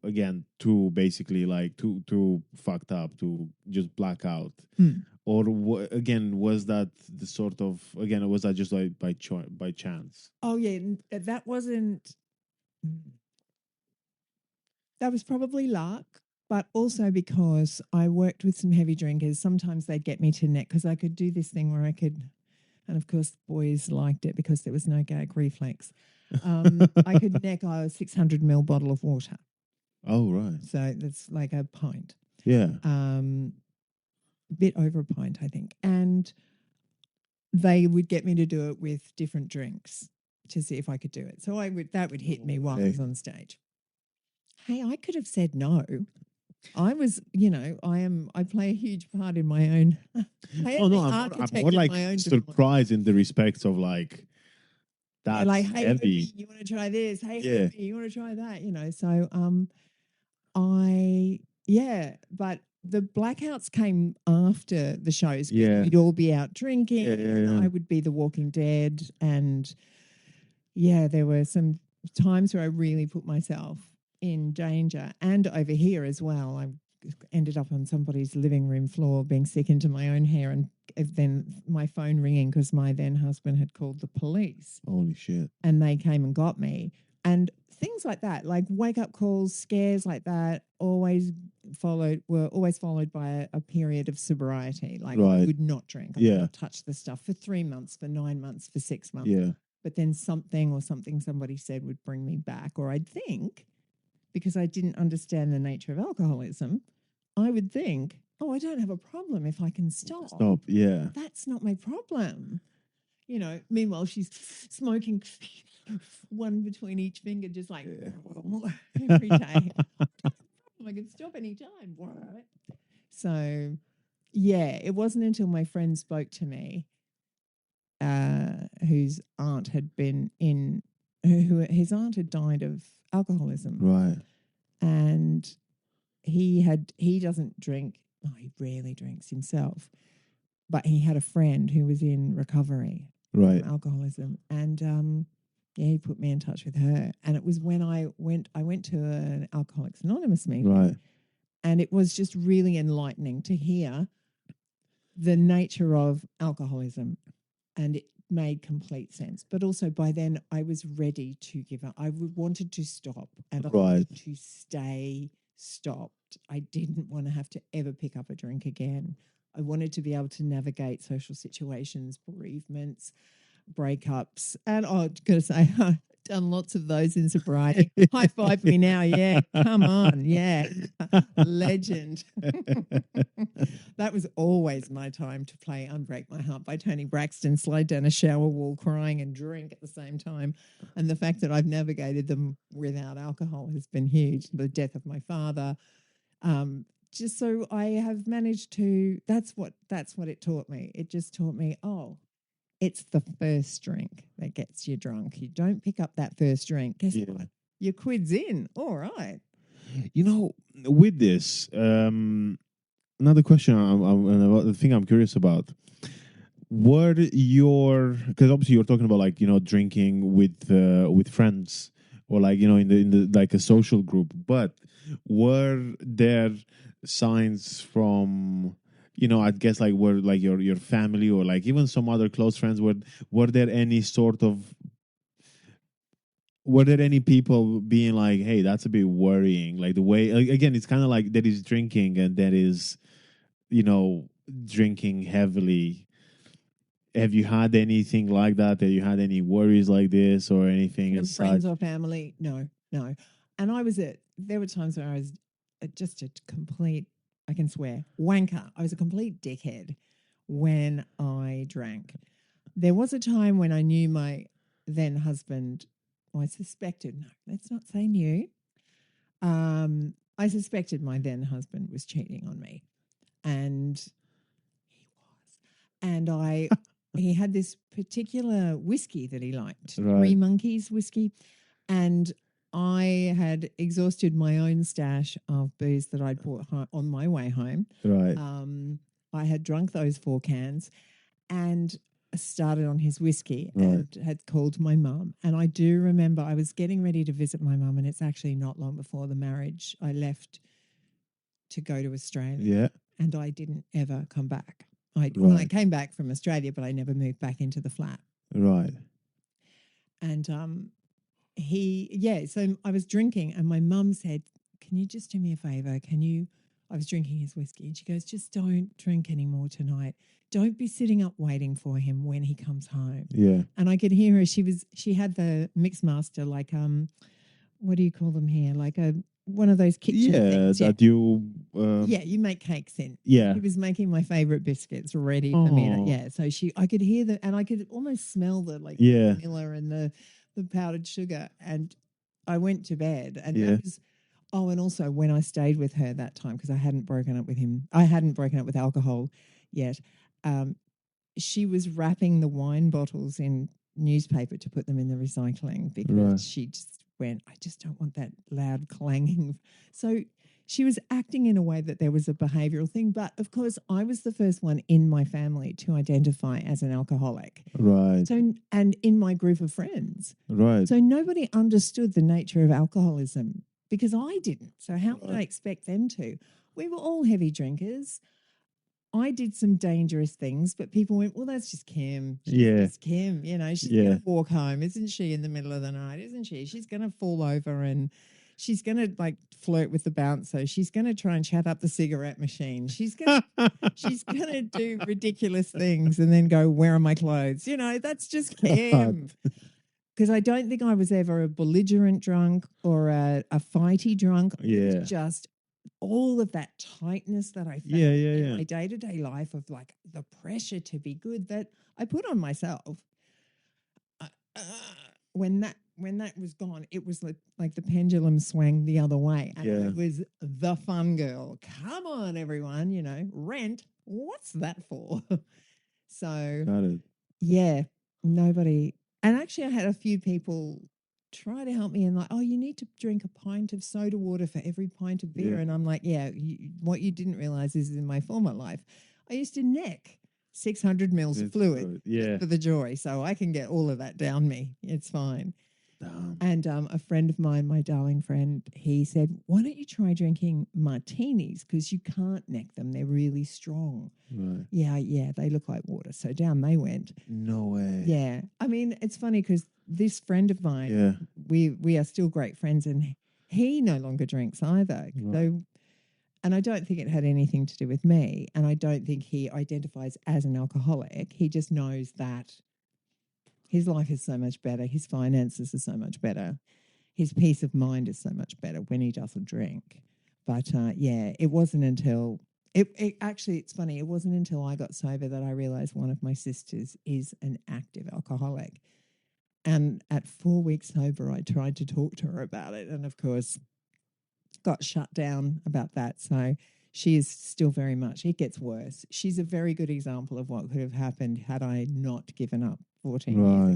again, too basically like too fucked up to just black out. Mm. Or again, was that the sort of, again, was that just like by chance? Oh, yeah. That wasn't, that was probably luck, but also because I worked with some heavy drinkers. Sometimes they'd get me to neck because I could do this thing where I could, and of course, boys liked it because there was no gag reflex. I could neck a 600 ml bottle of water. Oh, right. So that's like a pint, Yeah. a bit over a pint, I think. And they would get me to do it with different drinks to see if I could do it. So that would hit me while I was on stage. Hey, I could have said no. I was, I play a huge part in my own. I am Oh no, the I'm architect more of like my own demise. surprised in the respects of like Yeah, that's like, hey, heavy. Hopi, you want to try this? Hey, Yeah. Hopi, you want to try that? So but the blackouts came after the shows because Yeah. we'd all be out drinking Yeah. Yeah. and Yeah. I would be the Walking Dead. And yeah, there were some times where I really put myself in danger. And over here as well, I ended up on somebody's living room floor being sick into my own hair and then my phone ringing because my then husband had called the police Holy shit. and they came and got me. And things like that, like wake up calls, scares like that, were always followed by a period of sobriety. Like I Right. would not drink, I would Yeah. not touch the stuff for 3 months, for 9 months, for 6 months. Yeah. But then something somebody said would bring me back, or I'd think, because I didn't understand the nature of alcoholism, I would think, oh, I don't have a problem if I can stop. Stop. Yeah. That's not my problem. Meanwhile, she's smoking one between each finger, just like every day. I can stop any time. Right? So, yeah, it wasn't until my friend spoke to me, whose aunt had been his aunt had died of alcoholism. Right. And he doesn't drink. Oh, he rarely drinks himself, but he had a friend who was in recovery Right. from alcoholism, and he put me in touch with her. And it was when I went to an Alcoholics Anonymous meeting, Right. and it was just really enlightening to hear the nature of alcoholism, and it made complete sense. But also by then I was ready to give up. I wanted to stop, and I wanted to stay stopped. I didn't want to have to ever pick up a drink again. I wanted to be able to navigate social situations, bereavements, breakups, and I've got to say, I've done lots of those in sobriety. High five me now, yeah. Come on, yeah. Legend. That was always my time to play Unbreak My Heart by Tony Braxton, slide down a shower wall crying and drink at the same time. And the fact that I've navigated them without alcohol has been huge. The death of my father. Just so I have managed to, that's what it taught me. It just taught me, oh, it's the first drink that gets you drunk. You don't pick up that first drink. Guess what? Your quid's in. All right. With this, another question, the thing I'm curious about. What because obviously you're talking about like drinking with friends or like in the like a social group, but were there signs from I guess like were like your family or like even some other close friends, were there any sort of were there any people being like, hey, that's a bit worrying, like the way again it's kind of like there is drinking and there is drinking heavily. Have you had anything like that? Have you had any worries like this or anything From as friends such? or family? No. And there were times where I was just a complete, I can swear, wanker. I was a complete dickhead when I drank. There was a time when I knew my then husband, I suspected, no, let's not say knew. I suspected my then husband was cheating on me. and he was, and he had this particular whiskey that he liked, Three Right. Monkeys whiskey, and I had exhausted my own stash of booze that I'd bought on my way home. Right. I had drunk those 4 cans and started on his whiskey Right. and had called my mum. And I do remember I was getting ready to visit my mum, and it's actually not long before the marriage. I left to go to Australia, Yeah. and I didn't ever come back. I Right. came back from Australia, but I never moved back into the flat. Right. And so I was drinking, and my mum said, "Can you just do me a favor? I was drinking his whiskey, and she goes, "Just don't drink anymore tonight. Don't be sitting up waiting for him when he comes home." Yeah. And I could hear her. She had the mix master, like what do you call them here? Like one of those kitchen Yeah. things. Yeah, That you. yeah, you make cakes in. Yeah. She was making my favorite biscuits ready for me to, Oh. yeah. So I could hear and I could almost smell the like Yeah. vanilla and the powdered sugar. And I went to bed, and Yeah. that was, oh, and also when I stayed with her that time, because I hadn't broken up with him, I hadn't broken up with alcohol yet. She was wrapping the wine bottles in newspaper to put them in the recycling because Right. she just went, I just don't want that loud clanging. So she was acting in a way that there was a behavioral thing. But of course, I was the first one in my family to identify as an alcoholic. Right. So, and in my group of friends. Right. So nobody understood the nature of alcoholism because I didn't. So how would I Right. expect them to? We were all heavy drinkers. I did some dangerous things, but people went, well, that's just Kim. She's Yeah. just Kim. You know, she's Yeah. going to walk home, isn't she, in the middle of the night, isn't she? She's going to fall over and she's going to like flirt with the bouncer. She's going to try and chat up the cigarette machine. She's going to do ridiculous things and then go, where are my clothes? You know, that's just Kim. Because I don't think I was ever a belligerent drunk or a fighty drunk. It Yeah. was just all of that tightness that I found Yeah. Yeah. in Yeah. my day-to-day life of like the pressure to be good that I put on myself. Uh, uh, when that was gone, it was like the pendulum swung the other way, and I Yeah. was the fun girl. Come on, everyone, you know, rent. What's that for? So Got it. yeah, nobody. And actually, I had a few people try to help me and like, oh, you need to drink a pint of soda water for every pint of beer. Yeah. And I'm like, yeah, what you didn't realize is in my former life, I used to neck 600 mils of It's fluid good. Yeah. for the joy. So I can get all of that down me. It's fine. Damn. And a friend of mine, my darling friend, he said, why don't you try drinking martinis? Because you can't neck them. They're really strong. Right. Yeah, they look like water. So down they went. No way. Yeah. I mean, it's funny because this friend of mine, Yeah. we are still great friends, and he no longer drinks either. Right. So, and I don't think it had anything to do with me. And I don't think he identifies as an alcoholic. He just knows that his life is so much better. His finances are so much better. His peace of mind is so much better when he doesn't drink. But yeah, it wasn't until it's funny. It wasn't until I got sober that I realized one of my sisters is an active alcoholic. And at 4 weeks sober, I tried to talk to her about it. And of course, got shut down about that. So she is still very much, it gets worse. She's a very good example of what could have happened had I not given up 14 years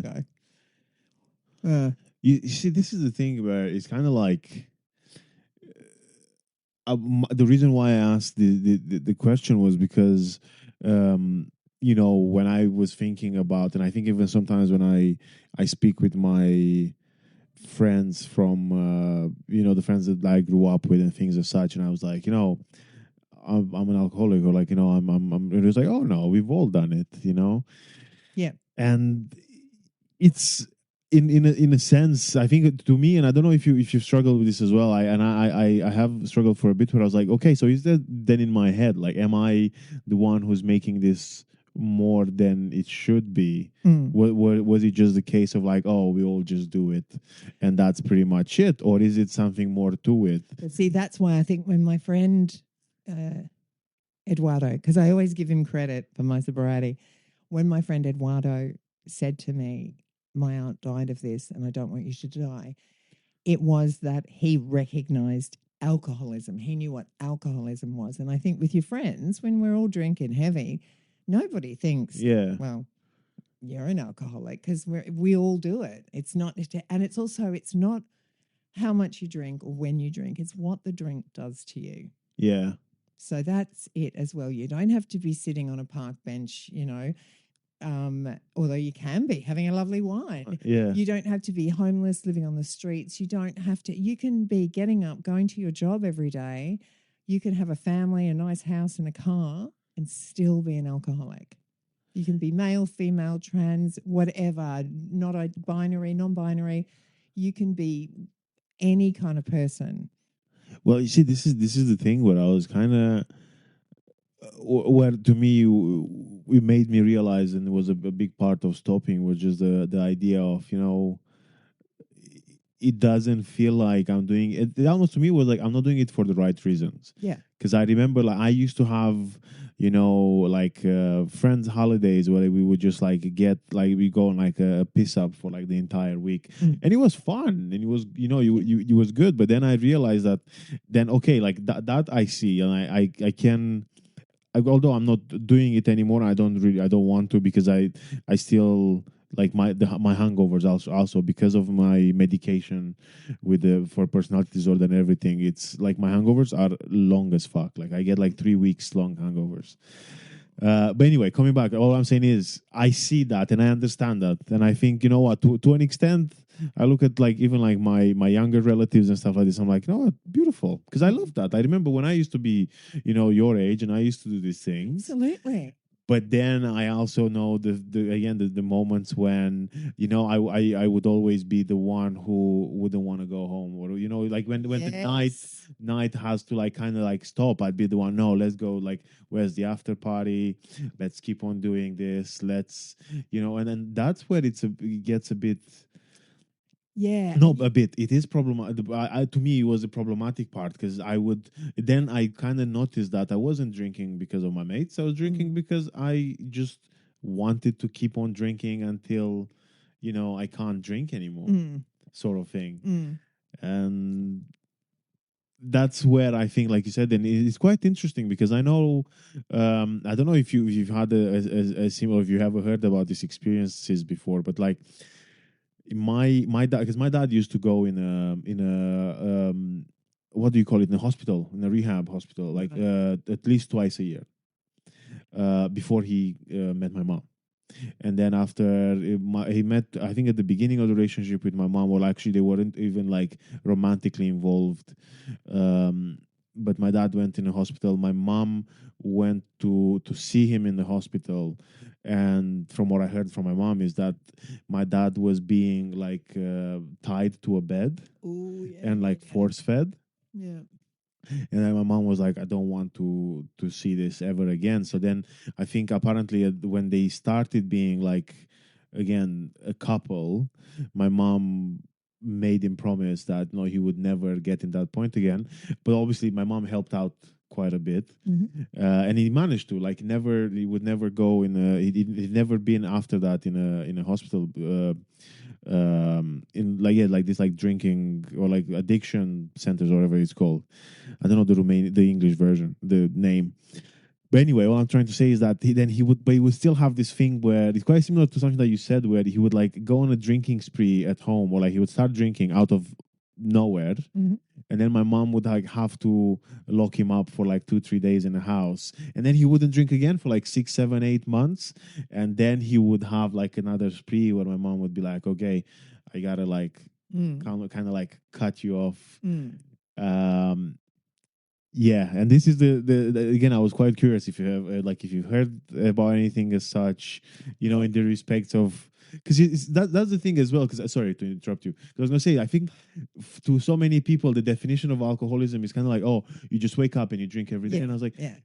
ago. You see, this is the thing where it's kind of like the reason why I asked the question was because you know, when I was thinking about, and I think even sometimes when I speak with my friends from you know, the friends that I grew up with and things as such, and I was like, you know, I'm an alcoholic, or like, you know, I'm it was like, oh no, we've all done it, you know. Yeah. And it's in a sense, I think to me, and I don't know if you've struggled with this as well. I have struggled for a bit where I was like, okay, so is that then in my head? Like, am I the one who's making this more than it should be? Was it just the case of like, oh, we all just do it, and that's pretty much it, or is it something more to it? But see, that's why I think when my friend Eduardo, because I always give him credit for my sobriety, when my friend Eduardo said to me, my aunt died of this and I don't want you to die, it was that he recognized alcoholism. He knew what alcoholism was. And I think with your friends, when we're all drinking heavy, nobody thinks, Yeah. well, you're an alcoholic, because we all do it. It's not, and it's also, it's not how much you drink or when you drink, it's what the drink does to you. Yeah. So that's it as well. You don't have to be sitting on a park bench, although you can be having a lovely wine. Yeah. You don't have to be homeless, living on the streets. You don't have to, you can be getting up, going to your job every day. You can have a family, a nice house, and a car, and still be an alcoholic. You can be male, female, trans, whatever, not a binary, non binary. You can be any kind of person. Well, you see, this is the thing where I was kind of, where to me it made me realize, and it was a big part of stopping, was just the idea of, it doesn't feel like I'm doing it. It almost to me was like I'm not doing it for the right reasons. Yeah. Because I remember, like, I used to have, like, friends holidays where we would just like get, like, we go on like a piss up for like the entire week, and it was fun, and it was, you was good. But then I realized that, then okay, like that I see, and I can, although I'm not doing it anymore, I don't want to, because I still like my hangovers also because of my medication with the for personality disorder and everything. It's like my hangovers are long as fuck. Like I get like 3 weeks long hangovers. But anyway, coming back, all I'm saying is I see that and I understand that, and I think, you know what, to an extent, I look at like even like my younger relatives and stuff like this. I'm like, you know what, beautiful, because I love that. I remember when I used to be, your age, and I used to do these things. Absolutely. But then I also know the moments when, I would always be the one who wouldn't want to go home, or like when the night has to like kind of like stop, I'd be the one, no, let's go, like, where's the after party, let's keep on doing this, let's, and then that's where it gets a bit. Yeah. No, a bit. It is problematic. To me, it was a problematic part, because I kind of noticed that I wasn't drinking because of my mates. I was drinking because I just wanted to keep on drinking until, I can't drink anymore, sort of thing. And that's where I think, like you said, and it's quite interesting, because I know, I don't know if you've had a similar, if you ever heard about these experiences before, but like, my dad, because my dad used to go in a what do you call it, in a hospital, in a rehab hospital, like at least twice a year, before he met my mom. And then after he met, I think at the beginning of the relationship with my mom, well, actually they weren't even like romantically involved. But my dad went in a hospital. My mom went to see him in the hospital, and from what I heard from my mom is that my dad was being like tied to a bed. Ooh, yeah, And like okay. force fed. Yeah. And then my mom was like, I don't want to see this ever again. So then I think apparently when they started being like, again, a couple, my mom made him promise that no, he would never get in that point again. But obviously my mom helped out quite a bit. And he managed to, like, never, he would never go in a, he'd never been after that in a hospital, in like, yeah, like this, like drinking or like addiction centers or whatever it's called. I don't know the English version, the name. But anyway, what I'm trying to say is that he would still have this thing where it's quite similar to something that you said, where he would like go on a drinking spree at home, or like he would start drinking out of nowhere. And then my mom would like have to lock him up for like 2-3 days in a house, and then he wouldn't drink again for like 6, 7, 8 months, and then he would have like another spree where my mom would be like, "Okay, I gotta like kind of like cut you off." Um, yeah, and this is the again. I was quite curious if you have like if you've heard about anything as such, in the respects of, because that's the thing as well. Because sorry to interrupt you. 'Cause I was gonna say, I think to so many people the definition of alcoholism is kind of like, oh, you just wake up and you drink every day, and I was like, Yeah.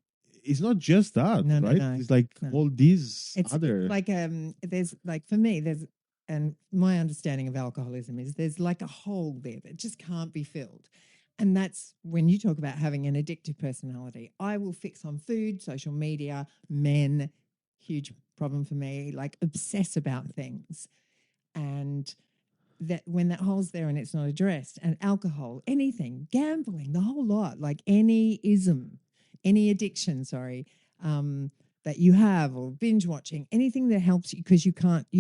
it's not just that, No, right? no. It's like No. all these It's other. like there's like, for me, there's, and my understanding of alcoholism is there's like a hole there that just can't be filled. And that's when you talk about having an addictive personality. I will fix on food, social media, men, huge problem for me, like obsess about things. And that when that hole's there and it's not addressed, and alcohol, anything, gambling, the whole lot, like any addiction, that you have, or binge watching, anything that helps you because you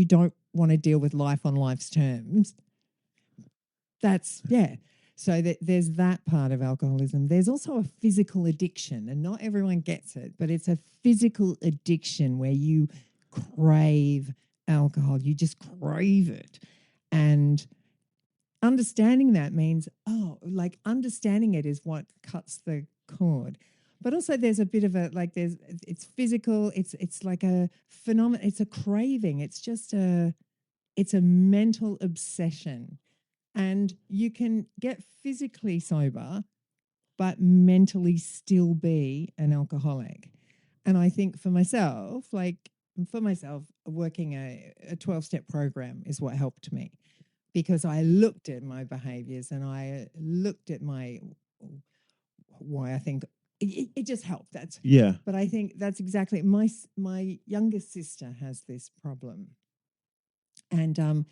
don't want to deal with life on life's terms. That's, yeah. So there's that part of alcoholism. There's also a physical addiction, and not everyone gets it, but it's a physical addiction where you crave alcohol. You just crave it. And understanding that means, understanding it is what cuts the cord. But also there's a bit of it's physical, it's like a phenomenon, it's a craving, it's a mental obsession. And you can get physically sober, but mentally still be an alcoholic. And I think for myself, working a 12-step program is what helped me, because I looked at my behaviors and I looked at why I think it just helped. But I think that's exactly, my youngest sister has this problem. And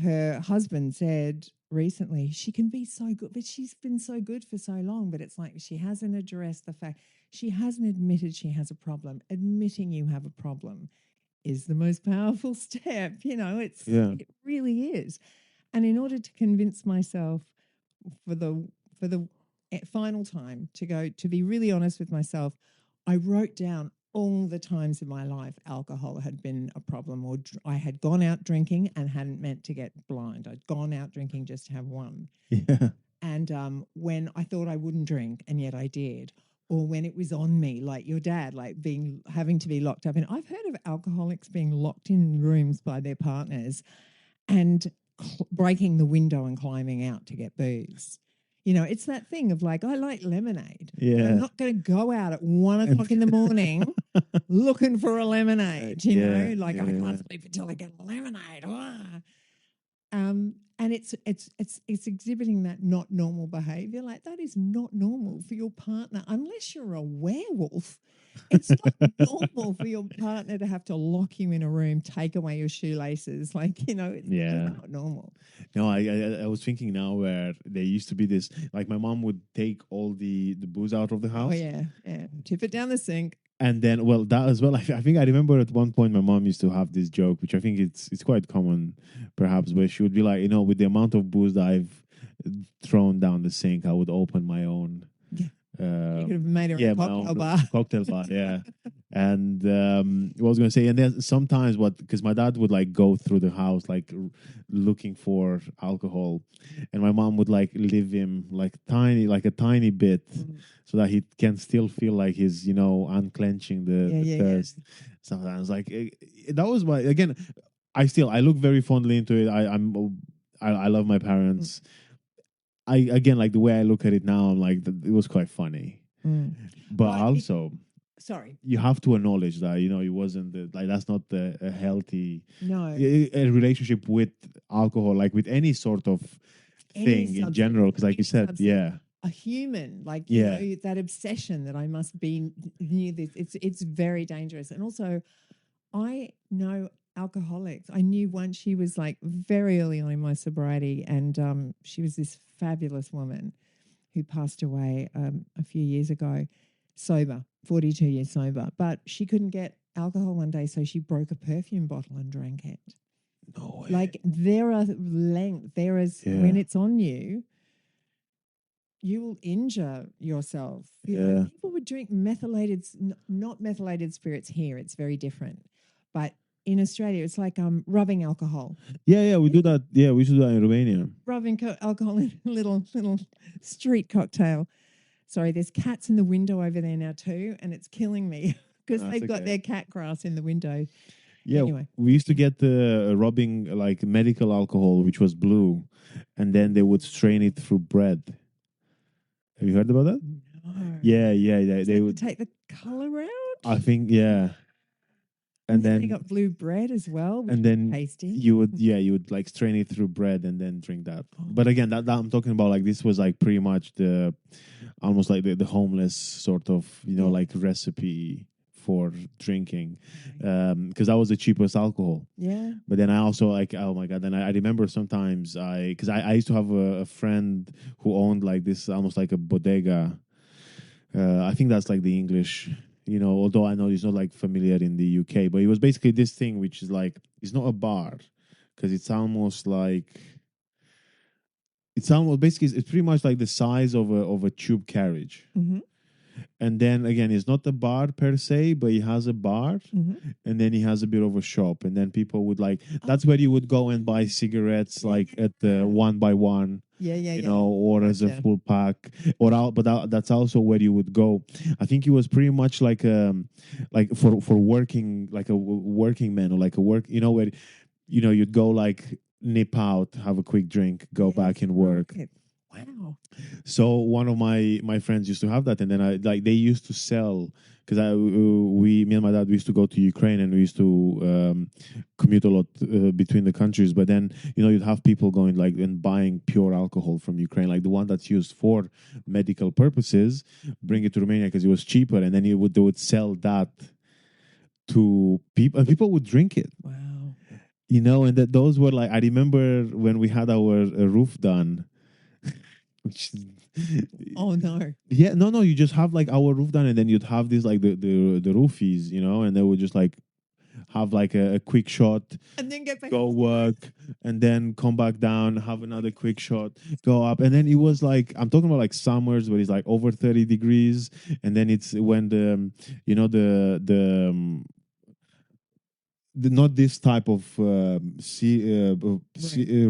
her husband said recently, she can be so good, but she's been so good for so long, but it's like she hasn't addressed the fact, she hasn't admitted she has a problem. Admitting you have a problem is the most powerful step. It really is. And in order to convince myself for the final time to be really honest with myself, I wrote down all the times in my life alcohol had been a problem, or I had gone out drinking and hadn't meant to get blind. I'd gone out drinking just to have one. Yeah. And when I thought I wouldn't drink and yet I did, or when it was on me, like your dad, like having to be locked up in. I've heard of alcoholics being locked in rooms by their partners and breaking the window and climbing out to get booze. It's that thing of like, I like lemonade. Yeah. I'm not going to go out at 1 o'clock in the morning looking for a lemonade, I can't sleep until I get a lemonade. And it's exhibiting that not normal behavior. Like, that is not normal for your partner unless you're a werewolf. It's not normal for your partner to have to lock you in a room, take away your shoelaces. It's not normal. No, I was thinking now where there used to be this, like my mom would take all the booze out of the house. Oh, yeah. Tip it down the sink. And then, well, that as well. I think I remember at one point my mom used to have this joke, which I think it's quite common, perhaps, where she would be like, with the amount of booze that I've thrown down the sink, I would open my own. Yeah. You could have made her a cocktail bar. Cocktail bar, yeah. And what I was going to say, and then sometimes because my dad would like go through the house like looking for alcohol, and my mom would like leave him like a tiny bit, so that he can still feel like he's unclenching the thirst. Yeah. Sometimes that was why, again, I look very fondly into it. I love my parents. Again, like the way I look at it now, I'm like, it was quite funny. But also, sorry, you have to acknowledge that it wasn't that's not a healthy a relationship with alcohol, like with any sort of thing in general. Because, like you said, a human, that obsession that I must be near this. It's very dangerous. And also, I know alcoholics. I knew one. She was like very early on in my sobriety, and she was this fabulous woman who passed away a few years ago, sober, 42 years sober. But she couldn't get alcohol one day, so she broke a perfume bottle and drank it. No way. Like, when it's on you, you will injure yourself. Yeah. People would drink not methylated spirits here. It's very different. But in Australia, it's like rubbing alcohol. Yeah, we do that. Yeah, we should do that in Romania. Rubbing alcohol in a little street cocktail. Sorry, there's cats in the window over there now too, and it's killing me because they've got their cat grass in the window. Yeah, anyway. We used to get the rubbing like medical alcohol, which was blue, and then they would strain it through bread. Have you heard about that? No. Yeah. They would take the color out. I think, yeah. And then they got blue bread as well, which and then tasty. you would like strain it through bread and then drink that. But again, that I'm talking about, like, this was like pretty much almost like the homeless sort of like recipe for drinking, Okay. because that was the cheapest alcohol. Yeah. But then I also like, oh my god! Then I remember sometimes because I used to have a friend who owned like this almost like a bodega. I think that's like the English, although I know it's not like familiar in the UK, but it was basically this thing which is like, it's not a bar because it's almost basically, it's pretty much like the size of a tube carriage. Mm-hmm. And then again, it's not a bar per se, but he has a bar, Mm-hmm. and then he has a bit of a shop, and then people would like, Oh, that's where you would go and buy cigarettes like at the one by one, yeah. or as a Gotcha. full pack, or out. But that's also where you would go. I think it was pretty much like for working, like a working man, or like a work, where you'd go like nip out, have a quick drink, go back Yes, and work. right. Wow. So one of my friends used to have that, and then I like, they used to sell, because me and my dad, we used to go to Ukraine, and we used to commute a lot between the countries. But then you'd have people going like and buying pure alcohol from Ukraine, like the one that's used for medical purposes, bring it to Romania because it was cheaper, and then they would sell that to people, and people would drink it. Wow. And that those were like, I remember when we had our roof done, which is, Oh no. yeah, no, you just have like our roof done, and then you'd have these like the roofies, and they would just like have like a quick shot, And then get back. go work, and then come back down, have another quick shot, go up. And then it was like, I'm talking about like summers where it's like over 30 degrees, and then it's when not this type of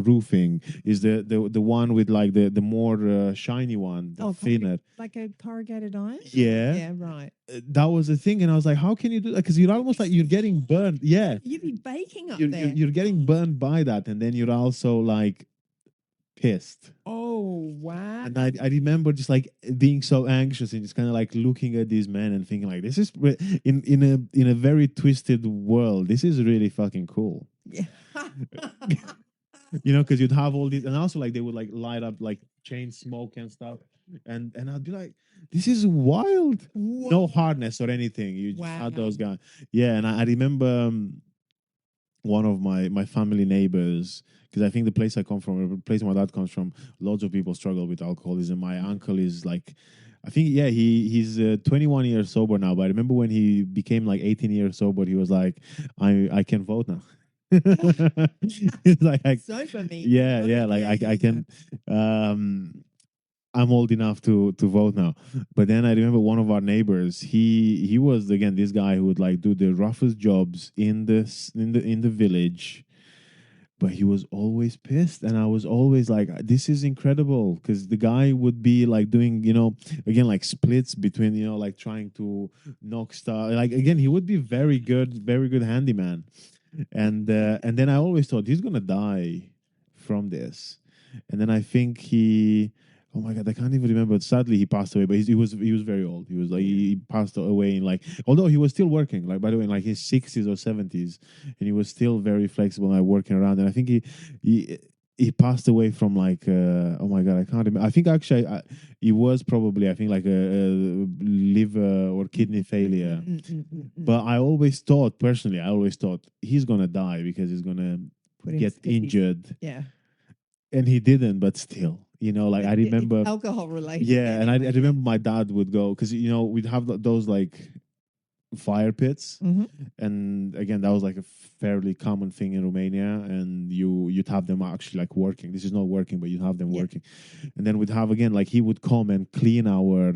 roofing is the one with like the more shiny one, the thinner. Like a corrugated iron? Yeah. Yeah, right. That was the thing, and I was like, how can you do that? Because you're almost like you're getting burned. Yeah, You'd be baking up you're, there. you're getting burned by that, and then you're also like pissed. Oh, wow. And I remember just like being so anxious and just kind of like looking at these men and thinking like, this is in a very twisted world, this is really fucking cool. Yeah. Because you'd have all these, and also like they would like light up like chain smoke and stuff, and I'd be like, this is wild. No hardness or anything, you just had those guys. Yeah. And I remember one of my family neighbors, because I think the place I come from, the place my dad comes from, loads of people struggle with alcoholism. My uncle is like, I think, yeah, he's 21 years sober now. But I remember when he became like 18 years sober, he was like, I can vote now. It's like, So for me. yeah, like I can. I'm old enough to vote now. But then I remember one of our neighbors. He was again this guy who would like do the roughest jobs in the village, but he was always pissed, and I was always like, this is incredible, because the guy would be like doing again like splits between like trying to knock stuff, like again he would be very good handyman, and then I always thought he's gonna die from this, and then I think he. Oh my god, I can't even remember. Sadly, he passed away, but he was very old. He was like he passed away in like, although he was still working, like by the way, in like his 60s or 70s, and he was still very flexible and like, working around. And I think he passed away from like oh my god, I can't remember. I think actually he was probably, I think, like a liver or kidney failure. But I always thought he's gonna die because he's gonna get injured. Yeah. And he didn't, but still, like I remember alcohol related. Yeah, and I remember my dad would go, because we'd have those like fire pits, and again that was like a fairly common thing in Romania, and you'd have them actually like working. This is not working, but you'd have them working, and then we'd have again like he would come and clean our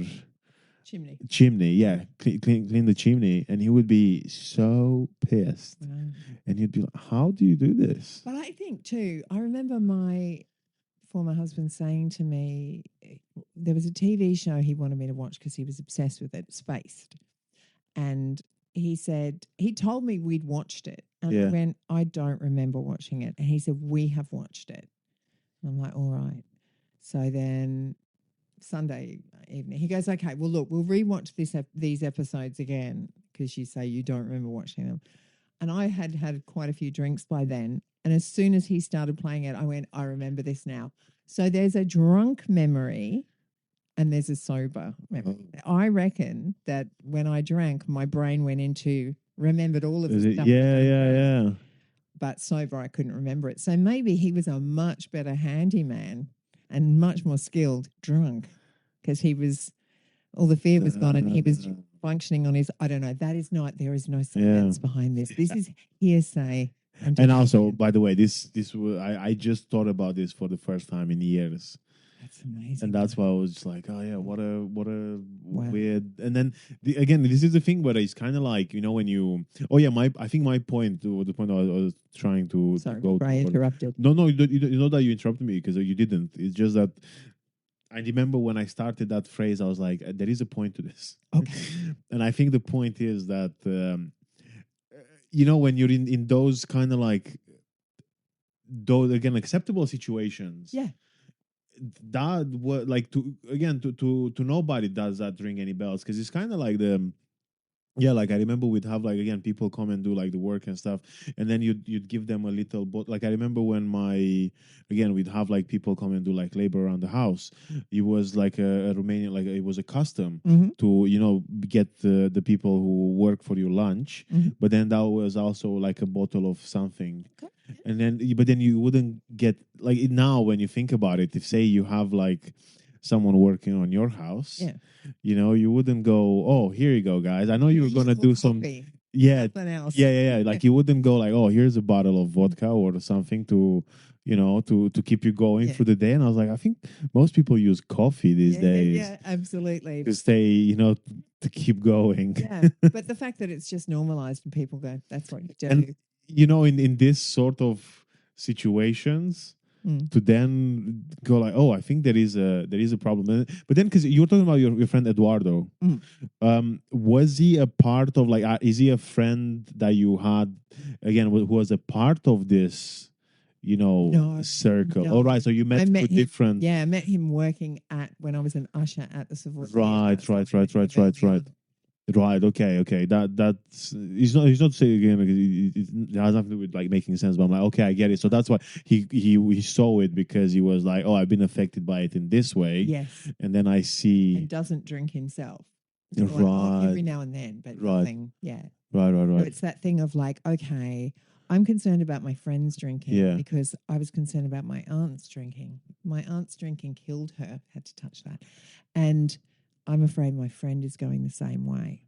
chimney, yeah, clean the chimney, and he would be so pissed. Wow. And he'd be like, how do you do this? But I think too, I remember my former husband saying to me, there was a TV show he wanted me to watch because he was obsessed with it, Spaced. And he told me we'd watched it. And I went, I don't remember watching it. And he said, we have watched it. And I'm like, all right. So then Sunday evening, he goes, okay, well, look, we'll rewatch these episodes again because you say you don't remember watching them. And I had quite a few drinks by then. And as soon as he started playing it, I went, I remember this now. So there's a drunk memory and there's a sober memory. I reckon that when I drank, my brain went into remembered all of the Is it? stuff I Yeah, done yeah, drunk, yeah. but sober I couldn't remember it. So maybe he was a much better handyman and much more skilled drunk because he was all the fear was gone and he was functioning on his. I don't know. That is not. There is no Yeah. science behind this. This is hearsay. And also, by the way, I just thought about this for the first time in years. That's amazing. And that's why I was just like, oh yeah, what a Wow. weird. And then again, this is the thing where it's kind of like, you know, when you, oh yeah, I think my point, the point I was trying to Sorry, go I to. interrupted. No, you know that you interrupted me because you didn't. It's just that I remember when I started that phrase, I was like, there is a point to this. Okay. And I think the point is that, you know, when you're in those kind of like, those again acceptable situations, Yeah. that was like to nobody does that ring any bells because it's kind of like the yeah, like I remember we'd have like again people come and do like the work and stuff, and then you'd give them a little but like I remember when my again we'd have like people come and do like labor around the house. It was like a Romanian, like it was a custom to, you know, get the people who work for you lunch, but then that was also like a bottle of something. Okay. And then but then you wouldn't get like now when you think about it, if say you have like someone working on your house, Yeah. you know, you wouldn't go, oh, here you go, guys. I know you were gonna do some, yeah, Nothing else. yeah. Like you wouldn't go like, oh, here's a bottle of vodka or something to, you know, to keep you going through the day. And I was like, I think most people use coffee these days. Yeah, absolutely. To stay, you know, to keep going. Yeah, but the fact that it's just normalized and people go, that's what you do. And you know, in this sort of situations, to then go like, oh, I think there is a problem. But then because you were talking about your friend Eduardo, was he a part of like, is he a friend that you had again who was a part of this, you know, No, circle? no. All right, so you met I met through him, different. Yeah, I met him working at when I was an usher at the Savoy Right. Theatre. Right. Okay. That's he's not saying again. Like, it has nothing to do with like making sense. But I'm like, okay, I get it. So that's why he saw it because he was like, oh, I've been affected by it in this way. Yes, And then I see. and doesn't drink himself. Right. Every now and then, but Right. nothing. Yeah. Right. So it's that thing of like, okay, I'm concerned about my friends drinking because I was concerned about my aunt's drinking. My aunt's drinking killed her. Had to touch that, and I'm afraid my friend is going the same way.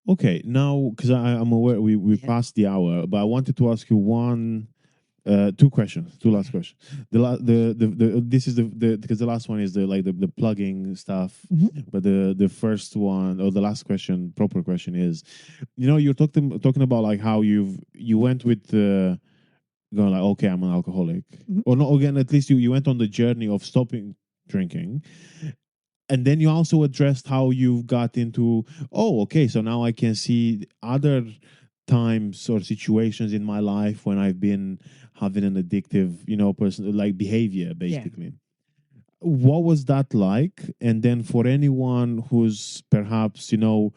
Okay, now because I'm aware we passed the hour, but I wanted to ask you two last questions. This is the because the last one is the plugging stuff, but the first one or the last question, proper question is, you know, you're talking about like how you went with going like, okay, I'm an alcoholic, or not again, at least you went on the journey of stopping drinking. And then you also addressed how you've got into, oh, okay, so now I can see other times or situations in my life when I've been having an addictive, you know, person like behavior, basically. What was that like? And then for anyone who's perhaps, you know,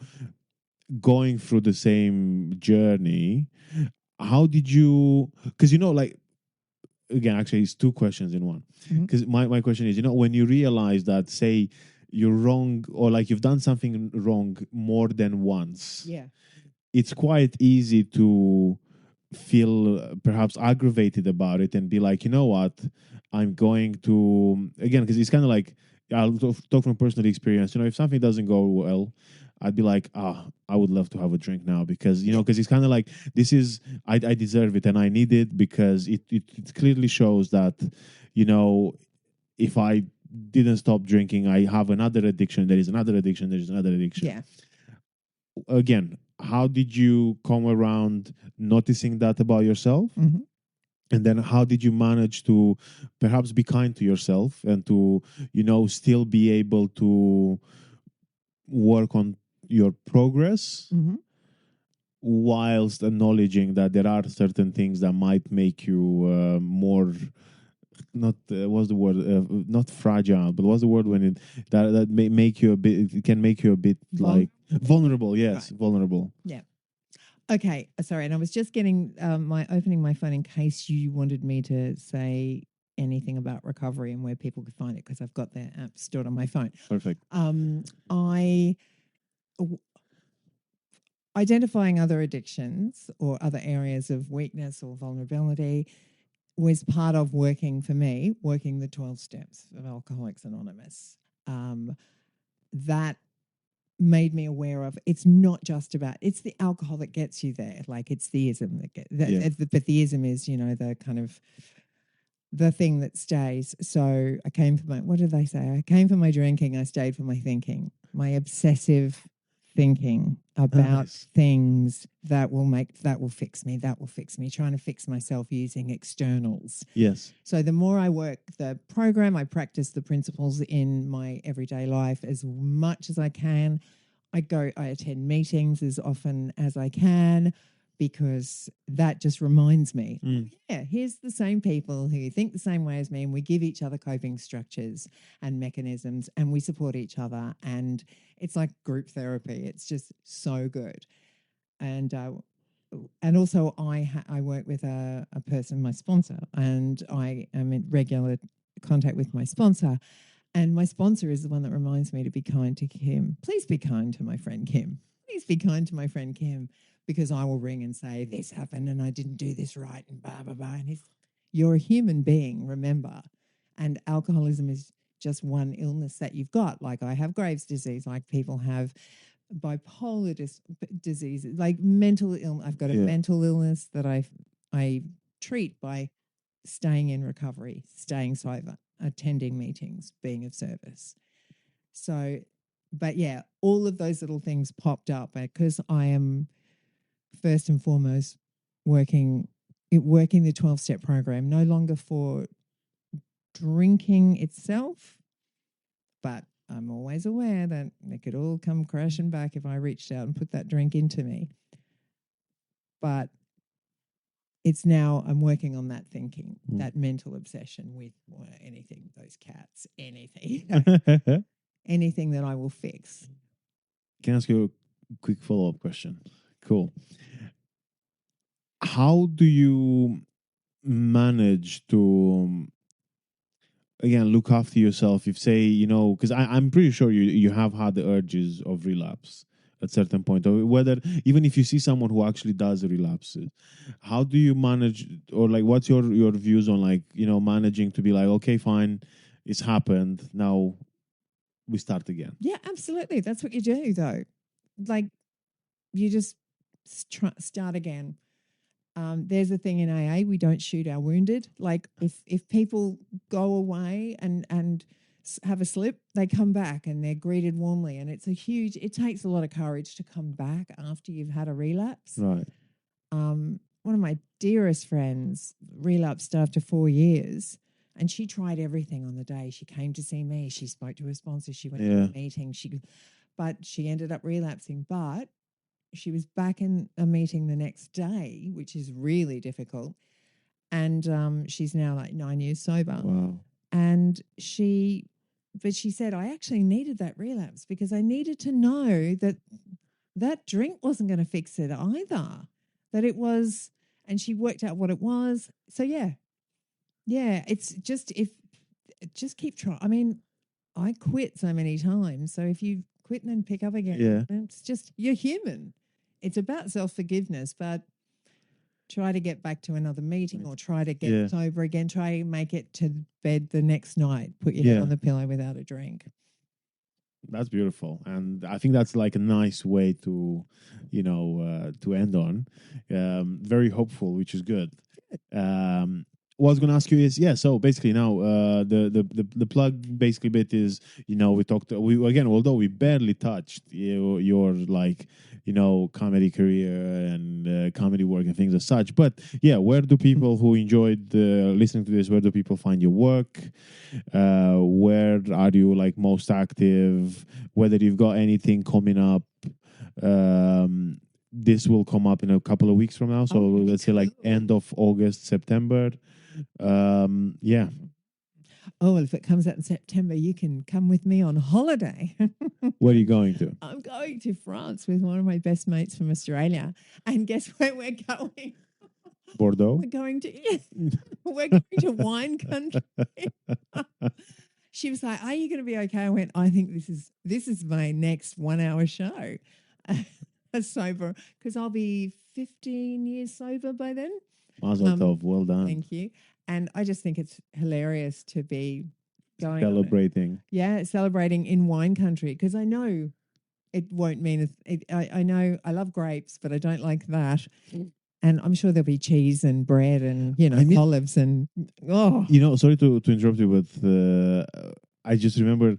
going through the same journey, how did you, because, you know, like, again, actually, it's two questions in one. Because my question is, you know, when you realize that, say, you're wrong or like you've done something wrong more than once, it's quite easy to feel perhaps aggravated about it and be like, you know what, I'm going to, again, because it's kind of like, I'll talk from personal experience, you know, if something doesn't go well, I'd be like, I would love to have a drink now because, you know, because it's kind of like, this is, I deserve it and I need it because it clearly shows that, you know, if I didn't stop drinking, I have another addiction. There is another addiction. There is another addiction. Yeah. Again, how did you come around noticing that about yourself? And then how did you manage to perhaps be kind to yourself and to, you know, still be able to work on your progress whilst acknowledging that there are certain things that might make you more not what's the word not fragile, but what's the word when it that may make you a bit, it can make you a bit like vulnerable. Yes, vulnerable. Yeah. Okay, sorry, and I was just getting opening my phone in case you wanted me to say anything about recovery and where people could find it, because I've got their app stored on my phone. Perfect. I identifying other addictions or other areas of weakness or vulnerability was part of working the 12 steps of Alcoholics Anonymous. That made me aware of, it's not just about, it's the alcohol that gets you there. Like, it's the ism but the ism is, the kind of the thing that stays. So I came for what did they say? I came for my drinking, I stayed for my thinking, my obsessive thinking about things that will fix me, trying to fix myself using externals. Yes. So the more I work the program, I practice the principles in my everyday life as much as I can. I attend meetings as often as I can, because that just reminds me, here's the same people who think the same way as me, and we give each other coping structures and mechanisms, and we support each other, and it's like group therapy. It's just so good. And also I work with a person, my sponsor, and I am in regular contact with my sponsor. And my sponsor is the one that reminds me to be kind to Kim. Please be kind to my friend Kim. Please be kind to my friend Kim, because I will ring and say, this happened and I didn't do this right and blah, blah, blah. And you're a human being, remember. And alcoholism is just one illness that you've got. Like, I have Graves' disease, like people have bipolar diseases, like mental illness. I've got a mental illness that I treat by staying in recovery, staying sober, attending meetings, being of service. So, but yeah, all of those little things popped up because I am first and foremost working the 12-step program, no longer for drinking itself, but I'm always aware that it could all come crashing back if I reached out and put that drink into me. But it's now I'm working on that thinking, that mental obsession with anything, those cats, anything, anything that I will fix. Can I ask you a quick follow-up question? Cool. How do you manage to, again, look after yourself? If, say, because I'm pretty sure you have had the urges of relapse at certain point, or whether even if you see someone who actually does relapse, how do you manage, or like, what's your views on, like, managing to be like, okay, fine, it's happened, now we start again? Yeah, absolutely. That's what you do, though. Like, you just start again. There's a thing in AA, we don't shoot our wounded. Like, if people go away and have a slip, they come back and they're greeted warmly. And it takes a lot of courage to come back after you've had a relapse. Right. One of my dearest friends relapsed after 4 years, and she tried everything on the day. She came to see me. She spoke to her sponsor. She went to a meeting. But she ended up relapsing. But she was back in a meeting the next day, which is really difficult. And she's now like 9 years sober. Wow. And she said, I actually needed that relapse because I needed to know that drink wasn't going to fix it either, that it was, and she worked out what it was. So yeah, it's just, just keep trying. I mean, I quit so many times. So if you quit and then pick up again, it's just, you're human. It's about self-forgiveness, but try to get back to another meeting or try to get sober again. Try to make it to bed the next night. Put your head on the pillow without a drink. That's beautiful. And I think that's like a nice way to, to end on. Very hopeful, which is good. What I was going to ask you is, so basically now the plug basically bit is, although we barely touched your like, comedy career and comedy work and things as such, but where do people who enjoyed listening to this, where do people find your work? Where are you like most active? Whether you've got anything coming up? This will come up in a couple of weeks from now, so let's say like end of August, September. Oh, well, if it comes out in September, you can come with me on holiday. Where are you going to? I'm going to France with one of my best mates from Australia. And guess where we're going? Bordeaux. We're going to we're going to wine country. She was like, "Are you going to be okay?" I went, "I think this is my next 1 hour show." Sober, because I'll be 15 years sober by then. Mazel tov. Well done. Thank you. And I just think it's hilarious to be going on Celebrating. celebrating in wine country, because I know it won't mean I know I love grapes, but I don't like that. And I'm sure there'll be cheese and bread and I mean, olives and oh sorry to interrupt you, but I just remember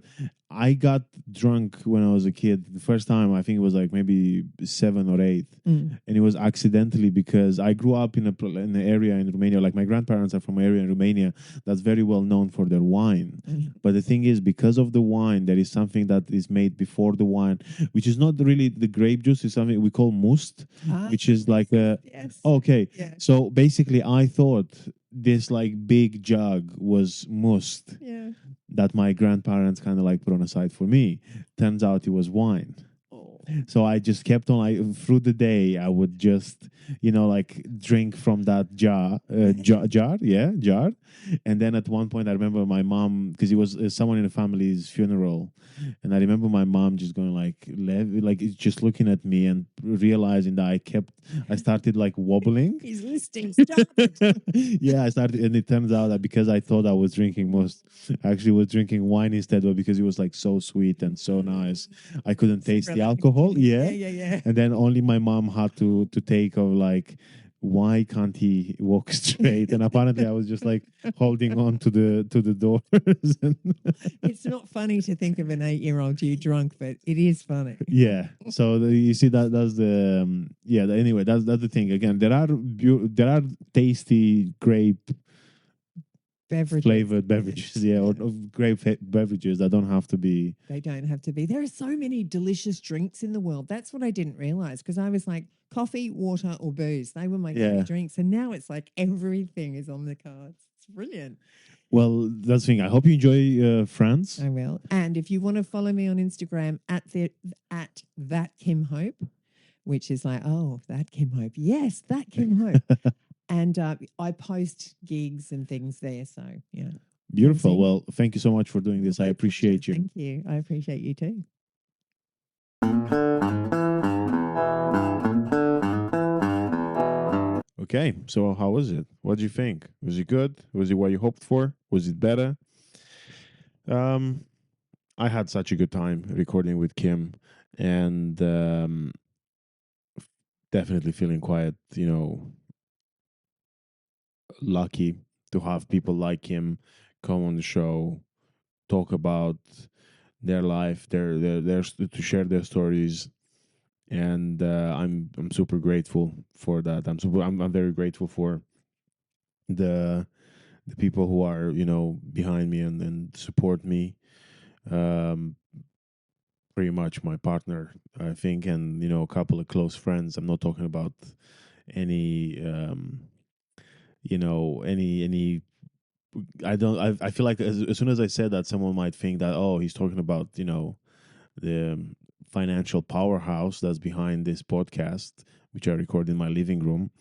I got drunk when I was a kid. The first time, I think it was like maybe 7 or 8, and it was accidentally because I grew up in an area in Romania. Like my grandparents are from an area in Romania that's very well known for their wine. But the thing is, because of the wine, there is something that is made before the wine, which is not really the grape juice. It's something we call must, which is like a yes. okay. Yeah. So basically, I thought this like big jug was must Yeah. that my grandparents kind of like put on a side for me. Turns out it was wine. Oh. So I just kept on like through the day. I would just like drink from that jar, jar. And then at one point, I remember my mom, because it was someone in the family's funeral, and I remember my mom just going like just looking at me and realizing that I started like wobbling. He's listening. Stop it. Yeah, I started, and it turns out that because I thought I was drinking most, I actually was drinking wine instead, but because it was like so sweet and so nice, I couldn't taste the alcohol. Yeah. Yeah. And then only my mom had to take of like, why can't he walk straight? And apparently I was just like holding on to the doors. It's not funny to think of an 8-year-old you drunk, but it is funny. Yeah. So you see that's the anyway, that's the thing. Again, there are tasty grape Beverages. flavored beverages, or grape beverages that don't have to be. They don't have to be. There are so many delicious drinks in the world. That's what I didn't realize, because I was like, coffee, water, or booze. They were my favorite drinks. And now it's like everything is on the cards. It's brilliant. Well, that's the thing. I hope you enjoy France. I will. And if you want to follow me on Instagram at that Kim Hope, which is like, oh, that Kim Hope. Yes, that Kim Hope. And I post gigs and things there. So, yeah. Beautiful. Well, thank you so much for doing this. I appreciate you. Thank you. I appreciate you too. Okay, so how was it? What did you think? Was it good? Was it what you hoped for? Was it better? I had such a good time recording with Kim, and definitely feeling quite, lucky to have people like him come on the show, talk about their life, to share their stories, and I'm super grateful for that. I'm very grateful for the people who are behind me and support me. Um, Pretty much my partner, I think, and a couple of close friends. I'm not talking about any any I don't. I feel like as soon as I said that, someone might think that, oh, he's talking about the financial powerhouse that's behind this podcast, which I record in my living room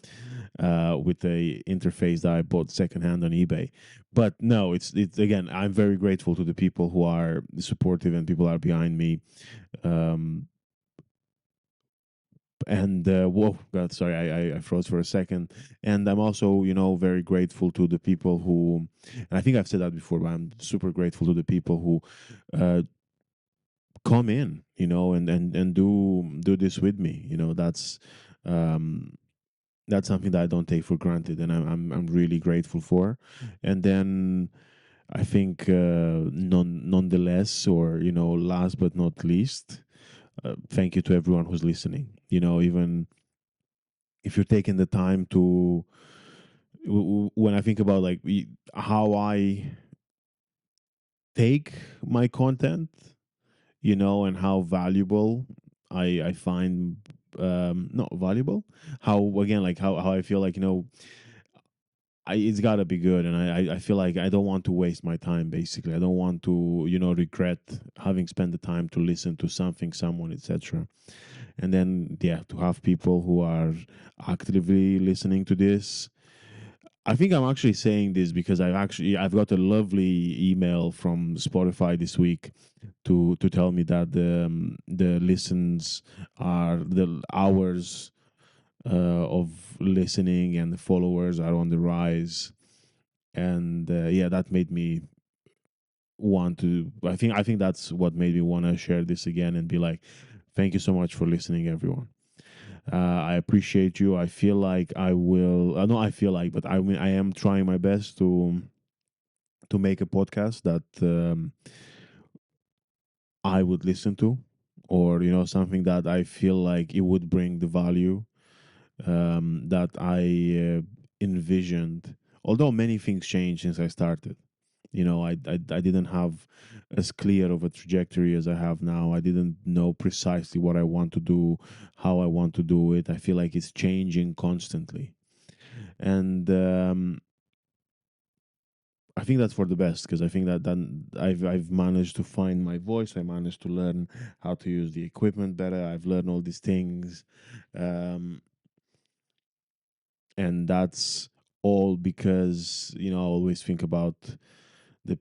with a interface that I bought secondhand on eBay. But no, it's again. I'm very grateful to the people who are supportive and people are behind me. Um, and whoa, God, sorry, I froze for a second. And I'm also very grateful to the people who, and I think I've said that before, but I'm super grateful to the people who come in, and do this with me. Um that's something that I don't take for granted, and I'm really grateful for. And then I think nonetheless, or last but not least, thank you to everyone who's listening. Even if you're taking the time to, when I think about like how I take my content, and how valuable I find, not valuable, how again, like how I feel like, it's got to be good, and I feel like I don't want to waste my time. Basically, I don't want to regret having spent the time to listen to something, someone, etc. And then to have people who are actively listening to this, I think I'm actually saying this because I've got a lovely email from Spotify this week to tell me that the listens are the hours of listening and the followers are on the rise, and yeah, that made me want to. I think that's what made me want to share this again and be like, thank you so much for listening, everyone. I appreciate you. I feel like I will. No, I feel like, but I mean, I am trying my best to make a podcast that I would listen to, or something that I feel like it would bring the value that I envisioned. Although many things changed since I started. I didn't have as clear of a trajectory as I have now. I didn't know precisely what I want to do, how I want to do it. I feel like it's changing constantly, and I think that's for the best, because I think that then I've managed to find my voice. I managed to learn how to use the equipment better. I've learned all these things, um, and that's all because I always think about the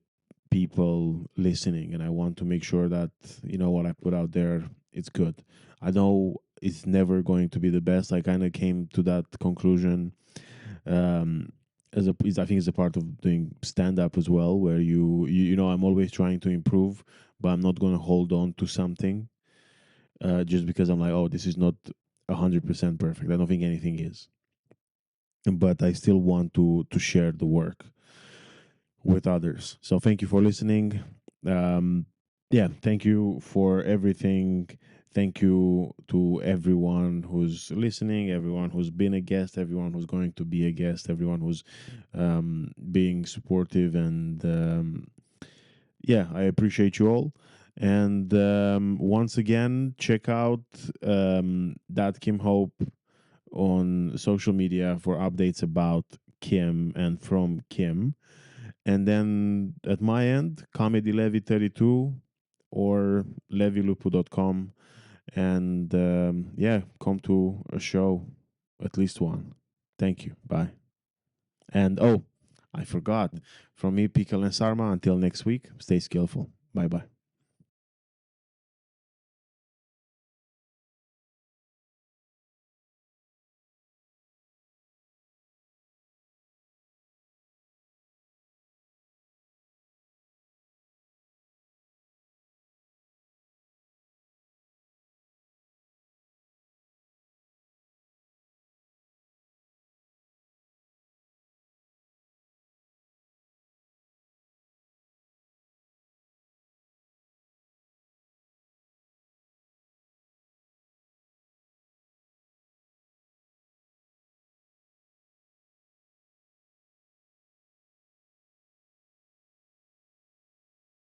people listening, and I want to make sure that what I put out there, it's good. I know it's never going to be the best. I kind of came to that conclusion, um I think it's a part of doing stand up as well, where I'm always trying to improve, but I'm not going to hold on to something just because I'm like, oh, this is not 100% perfect. I don't think anything is, but I still want to share the work with others. So thank you for listening. Yeah, thank you for everything. Thank you to everyone who's listening, everyone who's been a guest, everyone who's going to be a guest, everyone who's being supportive. And yeah, I appreciate you all. And once again, check out that Kim Hope on social media for updates about Kim and from Kim. And then at my end, Comedy Levy 32 or levylupu.com. And yeah, come to a show, at least one. Thank you. Bye. And oh, I forgot. From me, Pickle and Sarma, until next week, stay skillful. Bye bye.